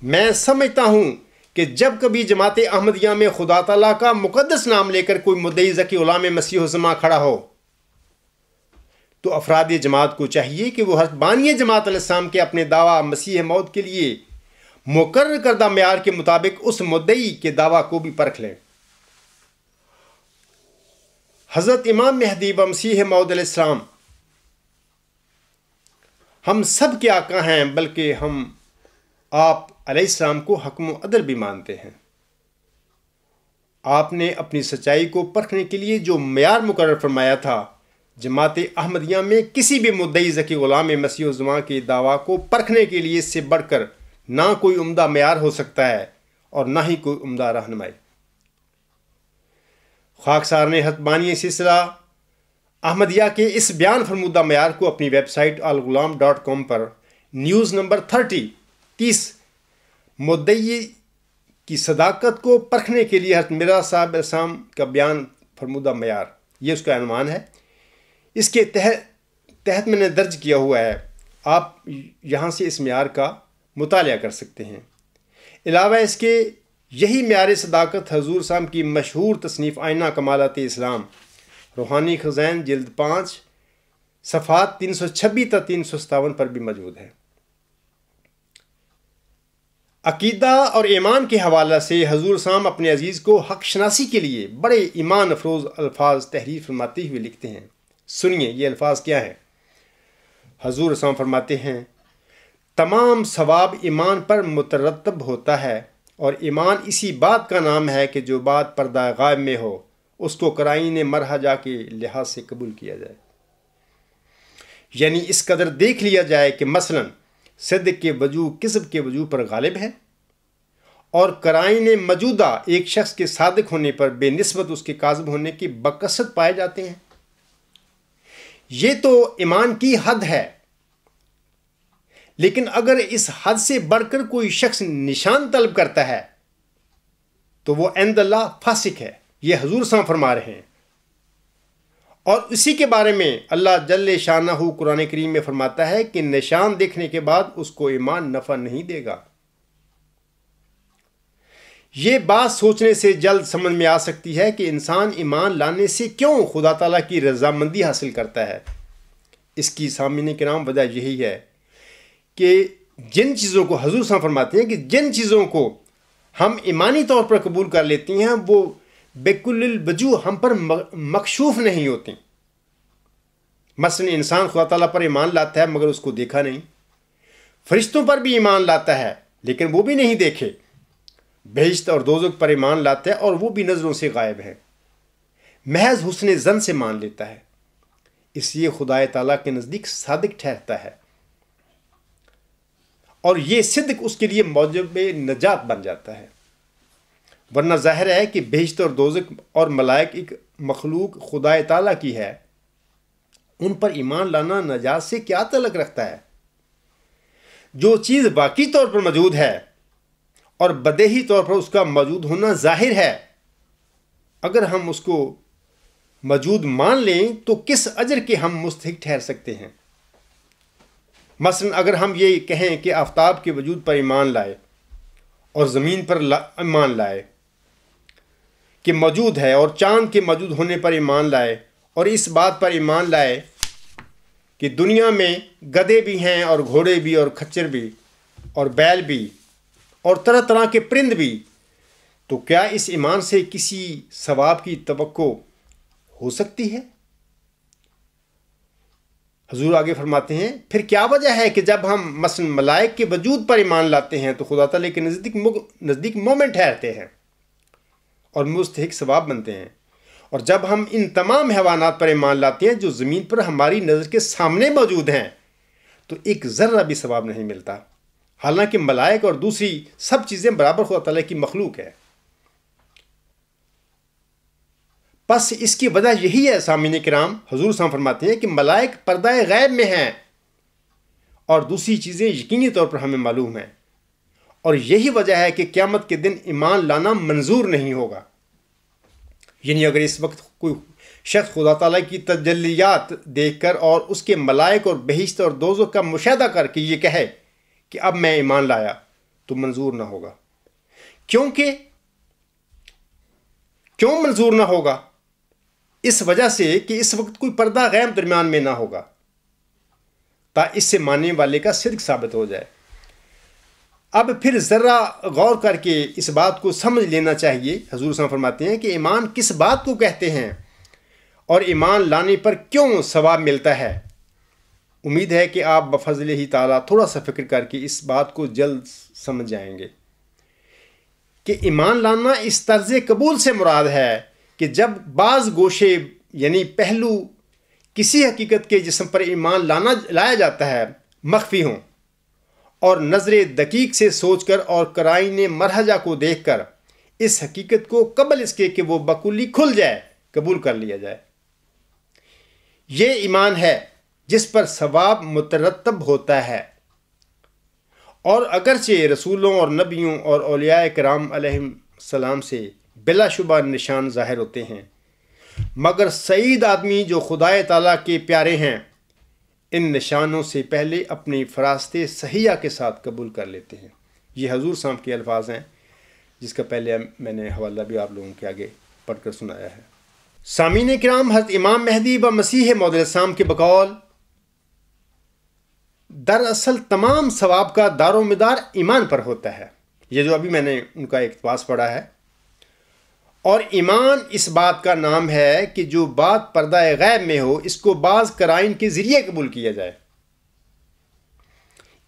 میں سمجھتا ہوں کہ جب کبھی جماعت احمدیہ میں خدا تعالیٰ کا مقدس نام لے کر کوئی مدعی ذکی غلام مسیح الزماں کھڑا ہو تو افراد جماعت کو چاہیے کہ وہ حضرت بانی جماعت علیہ السلام کے اپنے دعویٰ مسیح موعود کے لیے مقرر کردہ معیار کے مطابق اس مدعی کے دعویٰ کو بھی پرکھ لیں۔ حضرت امام مہدی و مسیح موعود علیہ السلام ہم سب کے آقا ہیں، بلکہ ہم آپ علیہ السلام کو حکم و عدل بھی مانتے ہیں۔ آپ نے اپنی سچائی کو پرکھنے کے لیے جو معیار مقرر فرمایا تھا، جماعت احمدیہ میں کسی بھی مدعی ذکی غلام مسیح الزماں کے دعویٰ کو پرکھنے کے لیے اس سے بڑھ کر نہ کوئی عمدہ معیار ہو سکتا ہے اور نہ ہی کوئی عمدہ رہنمائی۔ خاکسار نے حضرت بانی سلسلہ احمدیہ کے اس بیان فرمودہ معیار کو اپنی ویب سائٹ alghulam.com پر نیوز نمبر 30 مدعی کی صداقت کو پرکھنے کے لیے حضرت مرزا صاحب السلام کا بیان فرمودہ معیار، یہ اس کا عنوان ہے، اس کے تحت میں نے درج کیا ہوا ہے۔ آپ یہاں سے اس معیار کا مطالعہ کر سکتے ہیں۔ علاوہ اس کے یہی معیار صداقت حضور صاحب کی مشہور تصنیف آئینہ کمالات اسلام، روحانی خزائن جلد 5 صفحات 326 تا 357 پر بھی موجود ہے۔ عقیدہ اور ایمان کے حوالے سے حضور صاحب اپنے عزیز کو حق شناسی کے لیے بڑے ایمان افروز الفاظ تحریر فرماتے ہوئے لکھتے ہیں۔ سنیے یہ الفاظ کیا ہیں۔ حضور صاحب فرماتے ہیں، تمام ثواب ایمان پر مترتب ہوتا ہے، اور ایمان اسی بات کا نام ہے کہ جو بات پردہ غائب میں ہو اس کو قرائن مرحجہ کے لحاظ سے قبول کیا جائے، یعنی اس قدر دیکھ لیا جائے کہ مثلا صدق کے وجوہ کذب کے وجوہ پر غالب ہے، اور قرائن موجودہ ایک شخص کے صادق ہونے پر بے نسبت اس کے کاذب ہونے کی بکثرت پائے جاتے ہیں۔ یہ تو ایمان کی حد ہے، لیکن اگر اس حد سے بڑھ کر کوئی شخص نشان طلب کرتا ہے تو وہ عند اللہ فاسق ہے، یہ حضور صاحب فرما رہے ہیں۔ اور اسی کے بارے میں اللہ جل شانہ قرآن کریم میں فرماتا ہے کہ نشان دیکھنے کے بعد اس کو ایمان نفع نہیں دے گا۔ یہ بات سوچنے سے جلد سمجھ میں آ سکتی ہے کہ انسان ایمان لانے سے کیوں خدا تعالیٰ کی رضامندی حاصل کرتا ہے۔ اس کی سامعین کرام وجہ یہی ہے کہ جن چیزوں کو حضور صاحب فرماتے ہیں کہ جن چیزوں کو ہم ایمانی طور پر قبول کر لیتے ہیں وہ بکل الوجوہ ہم پر مکشوف نہیں ہوتے۔ مثلا انسان خدا تعالیٰ پر ایمان لاتا ہے مگر اس کو دیکھا نہیں، فرشتوں پر بھی ایمان لاتا ہے لیکن وہ بھی نہیں دیکھے، بہشت اور دوزخ پر ایمان لاتا ہے اور وہ بھی نظروں سے غائب ہے، محض حسن ظن سے مان لیتا ہے، اس لیے خدا تعالیٰ کے نزدیک صادق ٹھہرتا ہے، اور یہ صدق اس کے لیے موجب نجات بن جاتا ہے۔ ورنہ ظاہر ہے کہ بہشت اور دوزخ اور ملائک ایک مخلوق خدا تعالیٰ کی ہے، ان پر ایمان لانا نجات سے کیا تعلق رکھتا ہے؟ جو چیز واقعی طور پر موجود ہے اور بدیہی طور پر اس کا موجود ہونا ظاہر ہے، اگر ہم اس کو موجود مان لیں تو کس اجر کے ہم مستحق ٹھہر سکتے ہیں؟ مثلا اگر ہم یہ کہیں کہ آفتاب کے وجود پر ایمان لائے اور زمین پر ایمان لائے کہ موجود ہے، اور چاند کے موجود ہونے پر ایمان لائے، اور اس بات پر ایمان لائے کہ دنیا میں گدھے بھی ہیں اور گھوڑے بھی اور کھچر بھی اور بیل بھی اور طرح طرح کے پرند بھی، تو کیا اس ایمان سے کسی ثواب کی توقع ہو سکتی ہے؟ حضور آگے فرماتے ہیں، پھر کیا وجہ ہے کہ جب ہم مثلا ملائک کے وجود پر ایمان لاتے ہیں تو خدا تعالیٰ کے نزدیک مومن ٹھہرتے ہیں اور مستحق ثواب بنتے ہیں، اور جب ہم ان تمام حیوانات پر ایمان لاتے ہیں جو زمین پر ہماری نظر کے سامنے موجود ہیں تو ایک ذرہ بھی ثواب نہیں ملتا، حالانکہ ملائک اور دوسری سب چیزیں برابر خدا تعالیٰ کی مخلوق ہے۔ پس اس کی وجہ یہی ہے سامعین کرام، حضور صاحب فرماتے ہیں کہ ملائک پردہ غیب میں ہیں اور دوسری چیزیں یقینی طور پر ہمیں معلوم ہیں، اور یہی وجہ ہے کہ قیامت کے دن ایمان لانا منظور نہیں ہوگا۔ یعنی اگر اس وقت کوئی شخص خدا تعالیٰ کی تجلیات دیکھ کر اور اس کے ملائک اور بہشت اور دوزخ کا مشاہدہ کر کے یہ کہے کہ اب میں ایمان لایا تو منظور نہ ہوگا۔ کیوں منظور نہ ہوگا؟ اس وجہ سے کہ اس وقت کوئی پردہ غیب درمیان میں نہ ہوگا تاکہ اس سے ماننے والے کا صدق ثابت ہو جائے۔ اب پھر ذرا غور کر کے اس بات کو سمجھ لینا چاہیے۔ حضور صلی اللہ علیہ وسلم فرماتے ہیں کہ ایمان کس بات کو کہتے ہیں اور ایمان لانے پر کیوں ثواب ملتا ہے۔ امید ہے کہ آپ بفضل ہی تعالیٰ تھوڑا سا فکر کر کے اس بات کو جلد سمجھ جائیں گے کہ ایمان لانا اس طرز قبول سے مراد ہے کہ جب بعض گوشے یعنی پہلو کسی حقیقت کے جسم پر ایمان لایا جاتا ہے مخفی ہوں، اور نظر دقیق سے سوچ کر اور قرائن مرحجہ کو دیکھ کر اس حقیقت کو قبل اس کے کہ وہ بکلی کھل جائے قبول کر لیا جائے۔ یہ ایمان ہے جس پر ثواب مترتب ہوتا ہے، اور اگرچہ رسولوں اور نبیوں اور اولیاء کرام علیہ السلام سے بلا شبہ نشان ظاہر ہوتے ہیں، مگر سعید آدمی جو خدا تعالیٰ کے پیارے ہیں ان نشانوں سے پہلے اپنی فراست صحیحہ کے ساتھ قبول کر لیتے ہیں۔ یہ حضور صاحب کے الفاظ ہیں جس کا پہلے میں نے حوالہ بھی آپ لوگوں کے آگے پڑھ کر سنایا ہے۔ سامعین کرام، حضرت امام مہدی و مسیح موعود السلام کے بقول دراصل تمام ثواب کا دار و مدار ایمان پر ہوتا ہے، یہ جو ابھی میں نے ان کا اقتباس پڑھا ہے. اور ایمان اس بات کا نام ہے کہ جو بات پردہ غیب میں ہو اس کو بعض قرائن کے ذریعے قبول کیا جائے.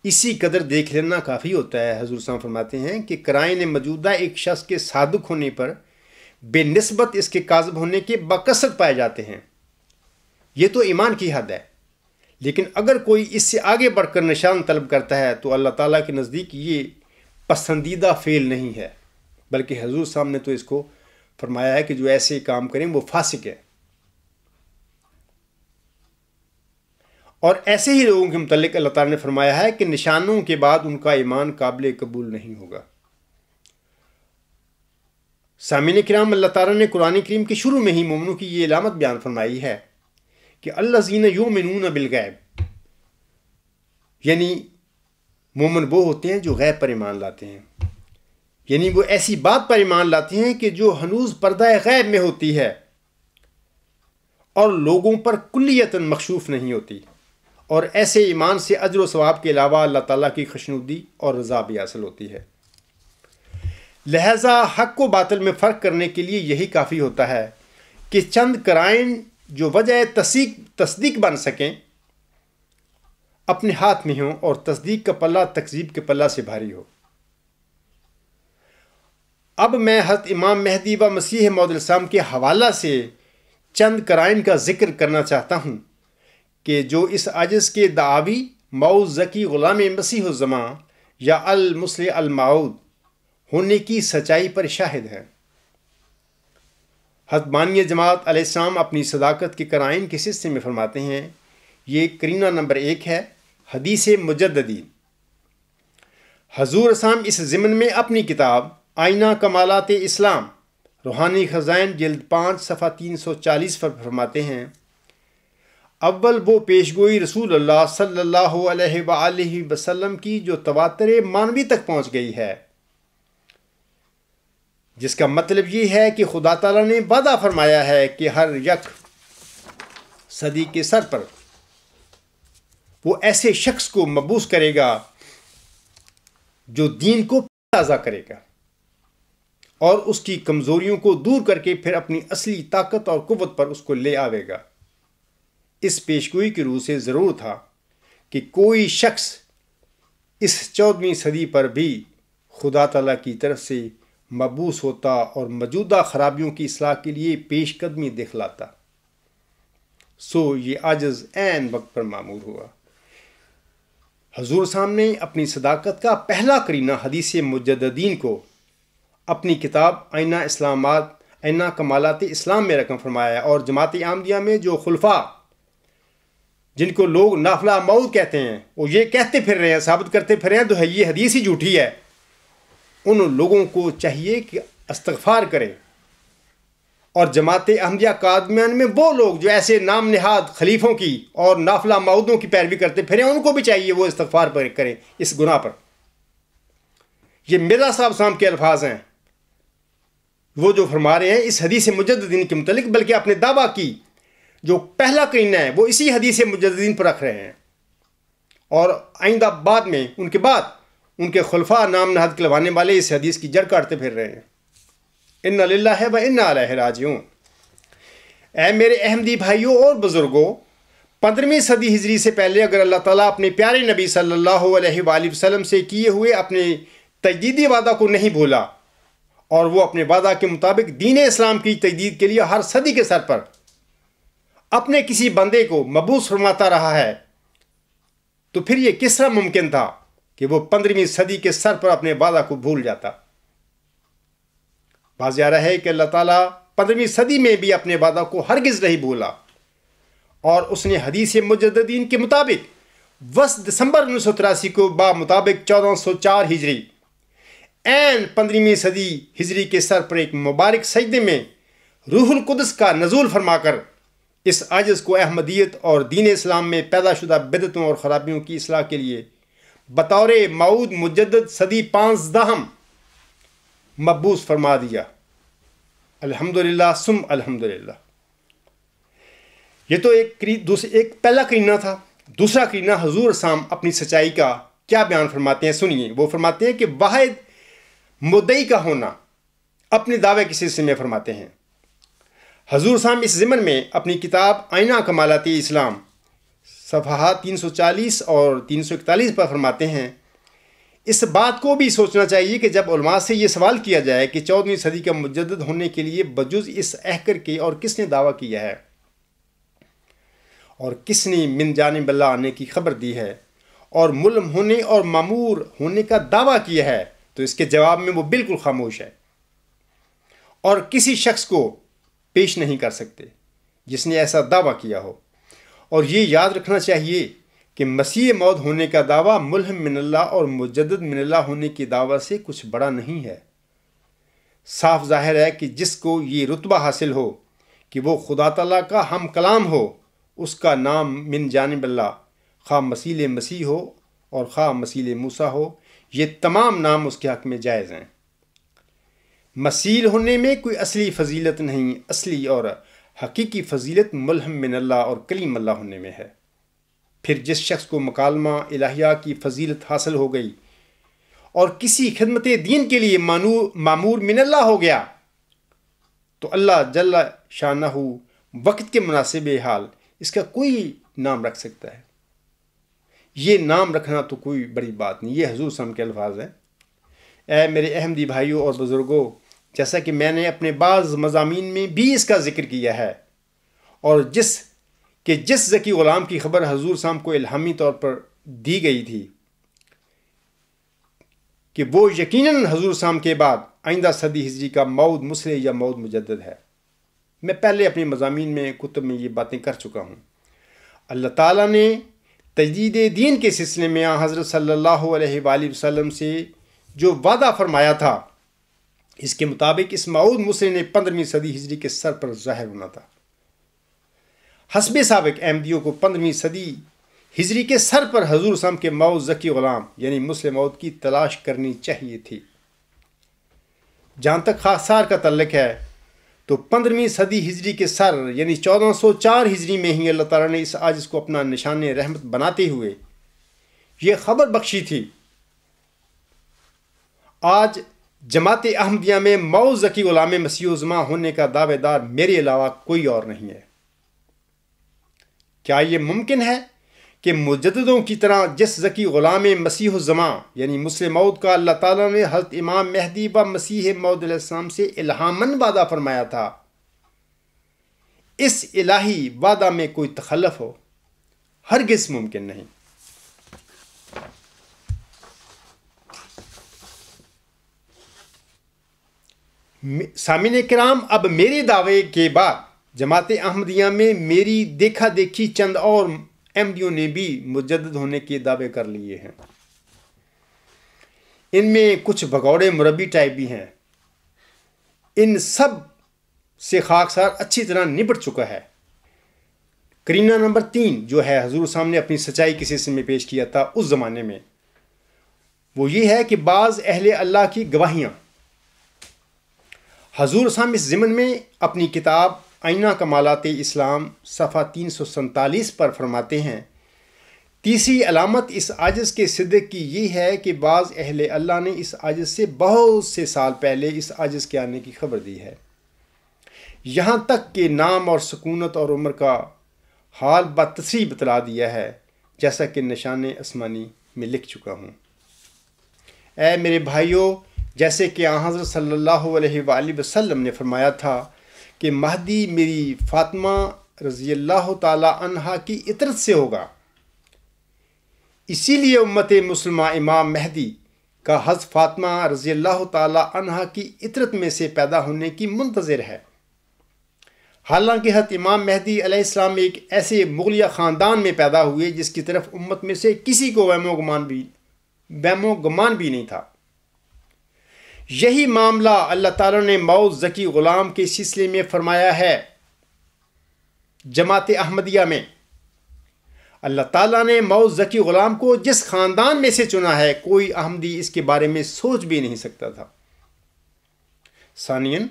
اسی قدر دیکھ لینا کافی ہوتا ہے. حضور صلی اللہ علیہ وسلم فرماتے ہیں کہ قرائن موجودہ ایک شخص کے صادق ہونے پر بے نسبت اس کے کاذب ہونے کے بکثرت پائے جاتے ہیں. یہ تو ایمان کی حد ہے. لیکن اگر کوئی اس سے آگے بڑھ کر نشان طلب کرتا ہے تو اللہ تعالیٰ کے نزدیک یہ پسندیدہ فعل نہیں ہے، بلکہ حضور صاحب نے تو اس کو فرمایا ہے کہ جو ایسے کام کریں وہ فاسق ہے. اور ایسے ہی لوگوں کے متعلق اللہ تعالیٰ نے فرمایا ہے کہ نشانوں کے بعد ان کا ایمان قابل قبول نہیں ہوگا. سامعین کرام، اللہ تعالیٰ نے قرآن کریم کے شروع میں ہی مومنوں کی یہ علامت بیان فرمائی ہے کہ الذین یؤمنون بالغیب، یعنی مومن وہ ہوتے ہیں جو غیب پر ایمان لاتے ہیں. یعنی وہ ایسی بات پر ایمان لاتے ہیں کہ جو ہنوز پردہ غیب میں ہوتی ہے اور لوگوں پر کلیتاً مکشوف نہیں ہوتی. اور ایسے ایمان سے اجر و ثواب کے علاوہ اللہ تعالیٰ کی خوشنودی اور رضا بھی حاصل ہوتی ہے. لہذا حق و باطل میں فرق کرنے کے لیے یہی کافی ہوتا ہے کہ چند قرائن جو وجہ تصدیق بن سکیں اپنے ہاتھ میں ہوں اور تصدیق کا پلہ تکذیب کے پلہ سے بھاری ہو. اب میں حضرت امام مہدی و مسیح موعود علیہ السلام کے حوالہ سے چند قرائن کا ذکر کرنا چاہتا ہوں کہ جو اس عجز کے دعاوی موعود ذکی غلام مسیح الزمان یا المصلح الموعود ہونے کی سچائی پر شاہد ہے. حضرت بانی جماعت علیہ السلام اپنی صداقت کے قرائن کے سلسلے میں فرماتے ہیں. یہ قرینہ نمبر 1 ہے حدیث مجددین. حضور اسلام اس ضمن میں اپنی کتاب آئینہ کمالات اسلام روحانی خزائن جلد 5 صفحہ 340 پر فرماتے ہیں: اول وہ پیشگوئی رسول اللہ صلی اللہ علیہ وآلہ وسلم کی جو تواتر مانوی تک پہنچ گئی ہے، جس کا مطلب یہ ہے کہ خدا تعالیٰ نے وعدہ فرمایا ہے کہ ہر یک صدی کے سر پر وہ ایسے شخص کو مبعوث کرے گا جو دین کو تازہ کرے گا اور اس کی کمزوریوں کو دور کر کے پھر اپنی اصلی طاقت اور قوت پر اس کو لے آوے گا. اس پیشگوئی کی روح سے ضرور تھا کہ کوئی شخص اس 14ویں صدی پر بھی خدا تعالیٰ کی طرف سے مبعوث ہوتا اور موجودہ خرابیوں کی اصلاح کے لیے پیش قدمی دکھلاتا. سو یہ عاجز عین وقت پر معمور ہوا. حضور سامنے اپنی صداقت کا پہلا قرینہ حدیث مجددین کو اپنی کتاب آئینہ کمالات اسلام میں رقم فرمایا. اور جماعت احمدیہ میں جو خلفاء جن کو لوگ نافلہ موعود کہتے ہیں وہ یہ کہتے پھر رہے ہیں، ثابت کرتے پھر رہے ہیں تو یہ حدیث ہی جھوٹی ہے. ان لوگوں کو چاہیے کہ استغفار کریں. اور جماعت احمدیہ قادمیان میں وہ لوگ جو ایسے نام نہاد خلیفوں کی اور نافلہ موعودوں کی پیروی کرتے پھریں، ان کو بھی چاہیے وہ استغفار کریں اس گناہ پر. یہ مرزا صاحب صاحب کے الفاظ ہیں، وہ جو فرما رہے ہیں اس حدیث مجددین کے متعلق، بلکہ اپنے دعویٰ کی جو پہلا قرینہ ہے وہ اسی حدیث مجددین پر رکھ رہے ہیں. اور آئندہ بعد میں ان کے بعد ان کے خلفاء نام نہاد کلوانے والے اس حدیث کی جڑ کاٹتے پھر رہے ہیں. انا للہ و انا الیہ راجعون. اے میرے احمدی بھائیوں اور بزرگوں، 15ویں صدی ہجری سے پہلے اگر اللہ تعالیٰ اپنے پیارے نبی صلی اللہ علیہ وآلہ وسلم سے کیے ہوئے اپنے تجدیدی وعدہ کو نہیں بھولا اور وہ اپنے وعدہ کے مطابق دین اسلام کی تجدید کے لیے ہر صدی کے سر پر اپنے کسی بندے کو مبعوث فرماتا رہا ہے، تو پھر یہ کس طرح ممکن تھا کہ وہ 15ویں صدی کے سر پر اپنے وعدہ کو بھول جاتا؟ واضح رہا ہے کہ اللہ تعالیٰ 15ویں صدی میں بھی اپنے وعدہ کو ہرگز نہیں بھولا، اور اس نے حدیث مجددین کے مطابق 10 دسمبر 1983 کو مطابق 1404 ہجری عین 15ویں صدی ہجری کے سر پر ایک مبارک سجدے میں روح القدس کا نزول فرما کر اس عاجز کو احمدیت اور دین اسلام میں پیدا شدہ بدعتوں اور خرابیوں کی اصلاح کے لیے بطور موعود مجدد صدی 15 مبعوث فرما دیا. الحمدللہ ثم الحمدللہ. یہ تو ایک پہلا قرینہ تھا. دوسرا قرینہ حضور اسلام اپنی سچائی کا کیا بیان فرماتے ہیں، سنیے. وہ فرماتے ہیں کہ واحد مدعی کا ہونا اپنے دعوے کے سلسلے میں فرماتے ہیں۔ حضور صاحب اس ضمن میں اپنی کتاب آئینہ کمالات اسلام صفحات 340 اور 341 پر فرماتے ہیں، اس بات کو بھی سوچنا چاہیے کہ جب علماء سے یہ سوال کیا جائے کہ 14ویں صدی کا مجدد ہونے کے لیے بجز اس احکر کے اور کس نے دعویٰ کیا ہے اور کس نے من جانب اللہ آنے کی خبر دی ہے اور ملم ہونے اور معمور ہونے کا دعویٰ کیا ہے، تو اس کے جواب میں وہ بالکل خاموش ہے اور کسی شخص کو پیش نہیں کر سکتے جس نے ایسا دعویٰ کیا ہو۔ اور یہ یاد رکھنا چاہیے کہ مسیح موعود ہونے کا دعویٰ ملہم من اللہ اور مجدد من اللہ ہونے کی دعویٰ سے کچھ بڑا نہیں ہے۔ صاف ظاہر ہے کہ جس کو یہ رتبہ حاصل ہو کہ وہ خدا تعالیٰ کا ہم کلام ہو، اس کا نام من جانب اللہ، خواہ مسیح مسیح ہو اور خواہ مسیح موسیٰ ہو، یہ تمام نام اس کے حق میں جائز ہیں۔ مسیح ہونے میں کوئی اصلی فضیلت نہیں، اصلی اور حقیقی فضیلت ملہم من اللہ اور کلیم اللہ ہونے میں ہے۔ پھر جس شخص کو مکالمہ الہیہ کی فضیلت حاصل ہو گئی اور کسی خدمت دین کے لیے معمور من اللہ ہو گیا، تو اللہ جل شانہ وقت کے مناسب حال اس کا کوئی نام رکھ سکتا ہے۔ یہ نام رکھنا تو کوئی بڑی بات نہیں، یہ حضور صلی اللہ علیہ وسلم کے الفاظ ہیں۔ اے میرے احمدی بھائیوں اور بزرگوں، جیسا کہ میں نے اپنے بعض مضامین میں بھی اس کا ذکر کیا ہے، اور جس ذکی غلام کی خبر حضور صاحب کو الہامی طور پر دی گئی تھی کہ وہ یقیناً حضور صاحب کے بعد آئندہ صدی ہجری کا موعود مسلح یا موعود مجدد ہے۔ میں پہلے اپنے مضامین میں کتب میں یہ باتیں کر چکا ہوں۔ اللہ تعالیٰ نے تجدید دین کے سلسلے میں حضرت صلی اللہ علیہ وآلہ وسلم سے جو وعدہ فرمایا تھا، اس کے مطابق اس موعود مسلح نے 15ویں صدی ہجری کے سر پر ظاہر ہونا تھا۔ حسب سابق احمدیوں کو 15ویں صدی ہجری کے سر پر حضور صاحب کے موعود ذکی غلام یعنی مسلح موعود کی تلاش کرنی چاہیے تھی۔ جہاں تک خاصار کا تعلق ہے تو 15ویں صدی ہجری کے سر یعنی 1404 ہجری میں ہی اللہ تعالیٰ نے اس عاجز کو اپنا نشان رحمت بناتے ہوئے یہ خبر بخشی تھی، آج جماعت احمدیہ میں موعود ذکی غلام مسیح الزماں ہونے کا دعوے دار میرے علاوہ کوئی اور نہیں ہے۔ کیا یہ ممکن ہے کہ مجددوں کی طرح جس ذکی غلام مسیح الزماں یعنی مسلح موعود کا اللہ تعالیٰ نے حضرت امام مہدی و مسیح موعود علیہ السلام سے الہاماً وعدہ فرمایا تھا، اس الہی وعدہ میں کوئی تخلف ہو؟ ہرگز ممکن نہیں۔ سامعین کرام، اب میرے دعوے کے بعد جماعت احمدیہ میں میری دیکھا دیکھی چند اور احمدیوں نے بھی مجدد ہونے کے دعوے کر لیے ہیں۔ ان میں کچھ بھگوڑے مربی ٹائپ بھی ہیں۔ ان سب سے خاکسار اچھی طرح نبٹ چکا ہے۔ کرینہ نمبر 3 جو ہے حضور سامنے اپنی سچائی کے سلسلے میں پیش کیا تھا اس زمانے میں، وہ یہ ہے کہ بعض اہل اللہ کی گواہیاں۔ حضور صاحب اس ضمن میں اپنی کتاب آئینہ کمالات اسلام صفحہ 347 پر فرماتے ہیں، تیسری علامت اس عاجز کے صدق کی یہ ہے کہ بعض اہل اللہ نے اس عاجز سے بہت سے سال پہلے اس عاجز کے آنے کی خبر دی ہے، یہاں تک کہ نام اور سکونت اور عمر کا حال بتفصیل بتلا دیا ہے، جیسا کہ نشان آسمانی میں لکھ چکا ہوں۔ اے میرے بھائیوں، جیسے کہ حضرت صلی اللہ علیہ وآلہ وسلم نے فرمایا تھا کہ مہدی میری فاطمہ رضی اللہ تعالی عنہا کی اطرت سے ہوگا، اسی لیے امت مسلمہ امام مہدی کا حضرت فاطمہ رضی اللہ تعالی عنہا کی اطرت میں سے پیدا ہونے کی منتظر ہے۔ حالانکہ حضرت امام مہدی علیہ السلام ایک ایسے مغلیہ خاندان میں پیدا ہوئے جس کی طرف امت میں سے کسی کو وہم و گمان بھی نہیں تھا۔ یہی معاملہ اللہ تعالیٰ نے موعود ذکی غلام کے سلسلے میں فرمایا ہے۔ جماعت احمدیہ میں اللہ تعالیٰ نے موعود ذکی غلام کو جس خاندان میں سے چنا ہے، کوئی احمدی اس کے بارے میں سوچ بھی نہیں سکتا تھا۔ ثانیاً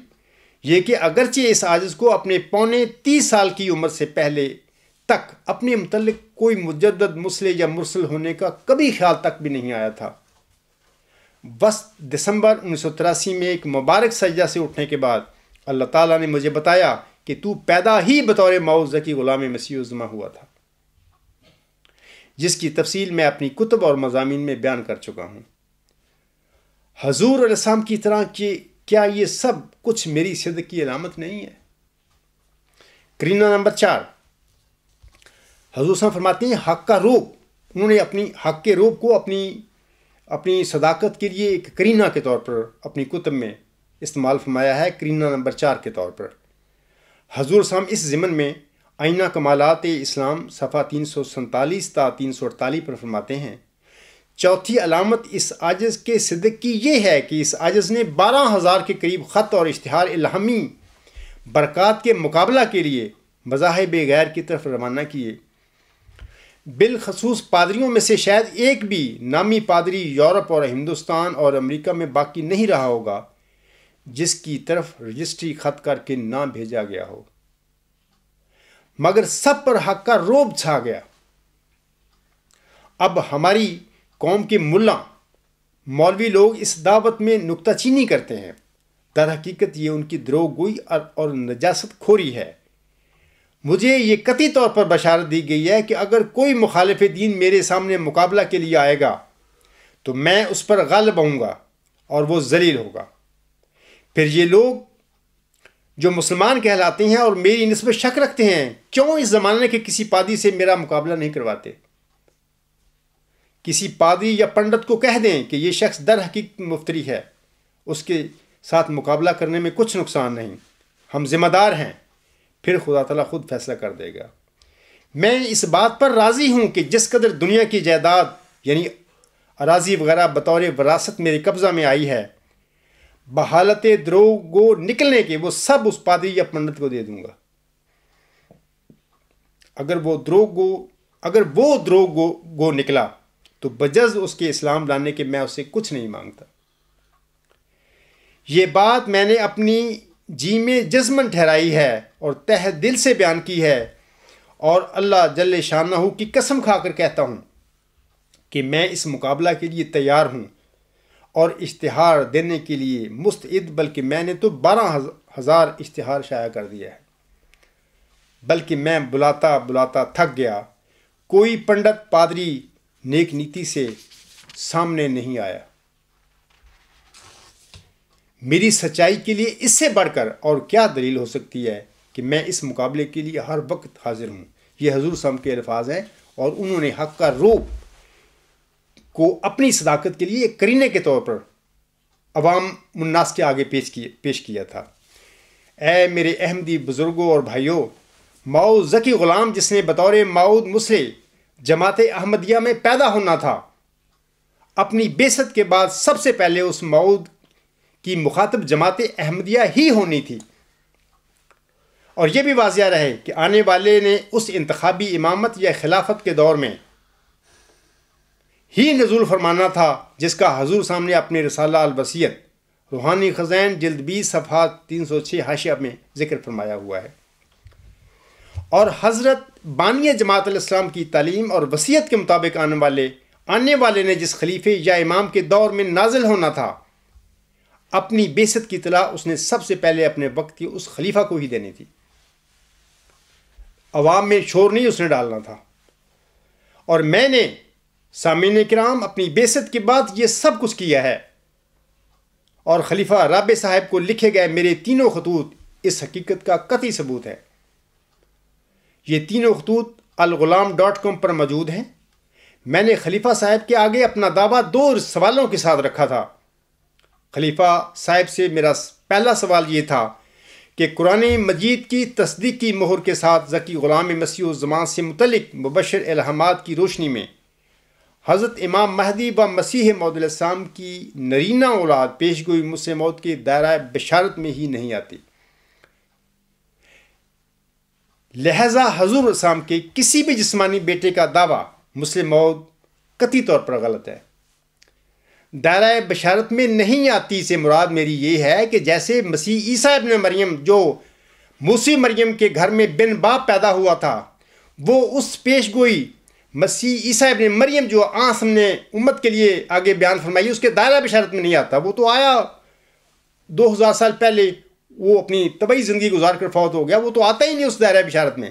یہ کہ اگرچہ اس عاجز کو اپنے پونے 30 سال کی عمر سے پہلے تک اپنے متعلق کوئی مجدد مسلح یا مرسل ہونے کا کبھی خیال تک بھی نہیں آیا تھا، وسط دسمبر 1983 میں ایک مبارک سجدہ سے اٹھنے کے بعد اللہ تعالیٰ نے مجھے بتایا کہ تو پیدا ہی بطور معوذ ذکی غلام مسیح الزماں ہوا تھا، جس کی تفصیل میں اپنی کتب اور مضامین میں بیان کر چکا ہوں۔ حضور علیہ السلام کی طرح کہ کیا یہ سب کچھ میری صدق کی علامت نہیں ہے؟ کرینہ نمبر 4، حضور صاحب فرماتے ہیں حق کا روب، انہوں نے اپنی حق کے روب کو اپنی صداقت کے لیے ایک کرینہ کے طور پر اپنی کتب میں استعمال فرمایا ہے، کرینہ نمبر 4 کے طور پر۔ حضور صاحب اس ضمن میں آئینہ کمالات اسلام صفحہ 347 تا 348 پر فرماتے ہیں، چوتھی علامت اس عاجز کے صدق کی یہ ہے کہ اس عاجز نے 12,000 کے قریب خط اور اشتہار الہامی برکات کے مقابلہ کے لیے مذاہب غیر کی طرف روانہ کیے۔ بالخصوص پادریوں میں سے شاید ایک بھی نامی پادری یورپ اور ہندوستان اور امریکہ میں باقی نہیں رہا ہوگا جس کی طرف رجسٹری خط کر کے نہ بھیجا گیا ہو، مگر سب پر حق کا روب چھا گیا۔ اب ہماری قوم کے مولوی لوگ اس دعوت میں نکتہ چینی کرتے ہیں، در حقیقت یہ ان کی دروغ گوئی اور نجاست کھوری ہے۔ مجھے یہ قطعی طور پر بشارت دی گئی ہے کہ اگر کوئی مخالف دین میرے سامنے مقابلہ کے لیے آئے گا تو میں اس پر غالب آؤں گا اور وہ ذلیل ہوگا۔ پھر یہ لوگ جو مسلمان کہلاتے ہیں اور میری نسبت شک رکھتے ہیں، کیوں اس زمانے کے کسی پادری سے میرا مقابلہ نہیں کرواتے؟ کسی پادری یا پنڈت کو کہہ دیں کہ یہ شخص در حقیقت مفتری ہے، اس کے ساتھ مقابلہ کرنے میں کچھ نقصان نہیں، ہم ذمہ دار ہیں، پھر خدا تعالیٰ خود فیصلہ کر دے گا۔ میں اس بات پر راضی ہوں کہ جس قدر دنیا کی جائیداد یعنی اراضی وغیرہ بطور وراثت میرے قبضہ میں آئی ہے، بحالت دروغ نکلنے کے وہ سب اس پادری یا پنڈت کو دے دوں گا۔ اگر وہ دروغ نکلا تو بجز اس کے اسلام لانے کے میں اس سے کچھ نہیں مانگتا۔ یہ بات میں نے اپنی جی میں جزمن ٹھہرائی ہے اور تہ دل سے بیان کی ہے، اور اللہ جل شانہ کی قسم کھا کر کہتا ہوں کہ میں اس مقابلہ کے لیے تیار ہوں اور اشتہار دینے کے لیے مستعد، بلکہ میں نے تو 12,000 اشتہار شائع کر دیا ہے، بلکہ میں بلاتا تھک گیا، کوئی پنڈت پادری نیک نیتی سے سامنے نہیں آیا۔ میری سچائی کے لیے اس سے بڑھ کر اور کیا دلیل ہو سکتی ہے کہ میں اس مقابلے کے لیے ہر وقت حاضر ہوں۔ یہ حضور صلی اللہ علیہ وسلم کے الفاظ ہیں، اور انہوں نے حق کا روب کو اپنی صداقت کے لیے ایک کرینے کے طور پر عوام الناس کے آگے پیش کیا تھا۔ اے میرے احمدی بزرگوں اور بھائیوں، معوذ ذکی غلام جس نے بطور معود مسلح جماعت احمدیہ میں پیدا ہونا تھا، اپنی بعثت کے بعد سب سے پہلے اس معود کی مخاطب جماعت احمدیہ ہی ہونی تھی، اور یہ بھی واضح رہے کہ آنے والے نے اس انتخابی امامت یا خلافت کے دور میں ہی نزول فرمانا تھا جس کا حضور سامنے اپنے رسالہ الوصیت روحانی خزائن جلد 20 صفحہ 306 حاشیہ میں ذکر فرمایا ہوا ہے۔ اور حضرت بانی جماعت علیہ السلام کی تعلیم اور وصیت کے مطابق آنے والے نے جس خلیفے یا امام کے دور میں نازل ہونا تھا، اپنی بعثت کی اطلاع اس نے سب سے پہلے اپنے وقت کی اس خلیفہ کو ہی دینی تھی، عوام میں شور نہیں اس نے ڈالنا تھا۔ اور میں نے سامعین کرام اپنی بعثت کے بعد یہ سب کچھ کیا ہے، اور خلیفہ رابع صاحب کو لکھے گئے میرے تینوں خطوط اس حقیقت کا قطعی ثبوت ہے۔ یہ تینوں خطوط الغلام.com پر موجود ہیں۔ میں نے خلیفہ صاحب کے آگے اپنا دعویٰ 2 سوالوں کے ساتھ رکھا تھا۔ خلیفہ صاحب سے میرا پہلا سوال یہ تھا کہ قرآن مجید کی تصدیق کی مہر کے ساتھ ذکی غلام مسیح الزمان سے متعلق مبشر الہامات کی روشنی میں حضرت امام مہدی و مسیح موعود علیہ السلام کی نرینہ اولاد پیش گوئی مسلم موت کے دائرہ بشارت میں ہی نہیں آتی، لہذا حضور السلام کے کسی بھی جسمانی بیٹے کا دعویٰ مسلم موعود قطعی طور پر غلط ہے۔ دائرہ بشارت میں نہیں آتی سے مراد میری یہ ہے کہ جیسے مسیح عیسیٰ ابن مریم جو موسی مریم کے گھر میں بن باپ پیدا ہوا تھا، وہ اس پیش گوئی مسیح عیسیٰ ابن مریم جو آنس نے امت کے لیے آگے بیان فرمائی اس کے دائرہ بشارت میں نہیں آتا. وہ تو آیا 2000 سال پہلے، وہ اپنی طبعی زندگی گزار کر فوت ہو گیا، وہ تو آتا ہی نہیں اس دائرہ بشارت میں.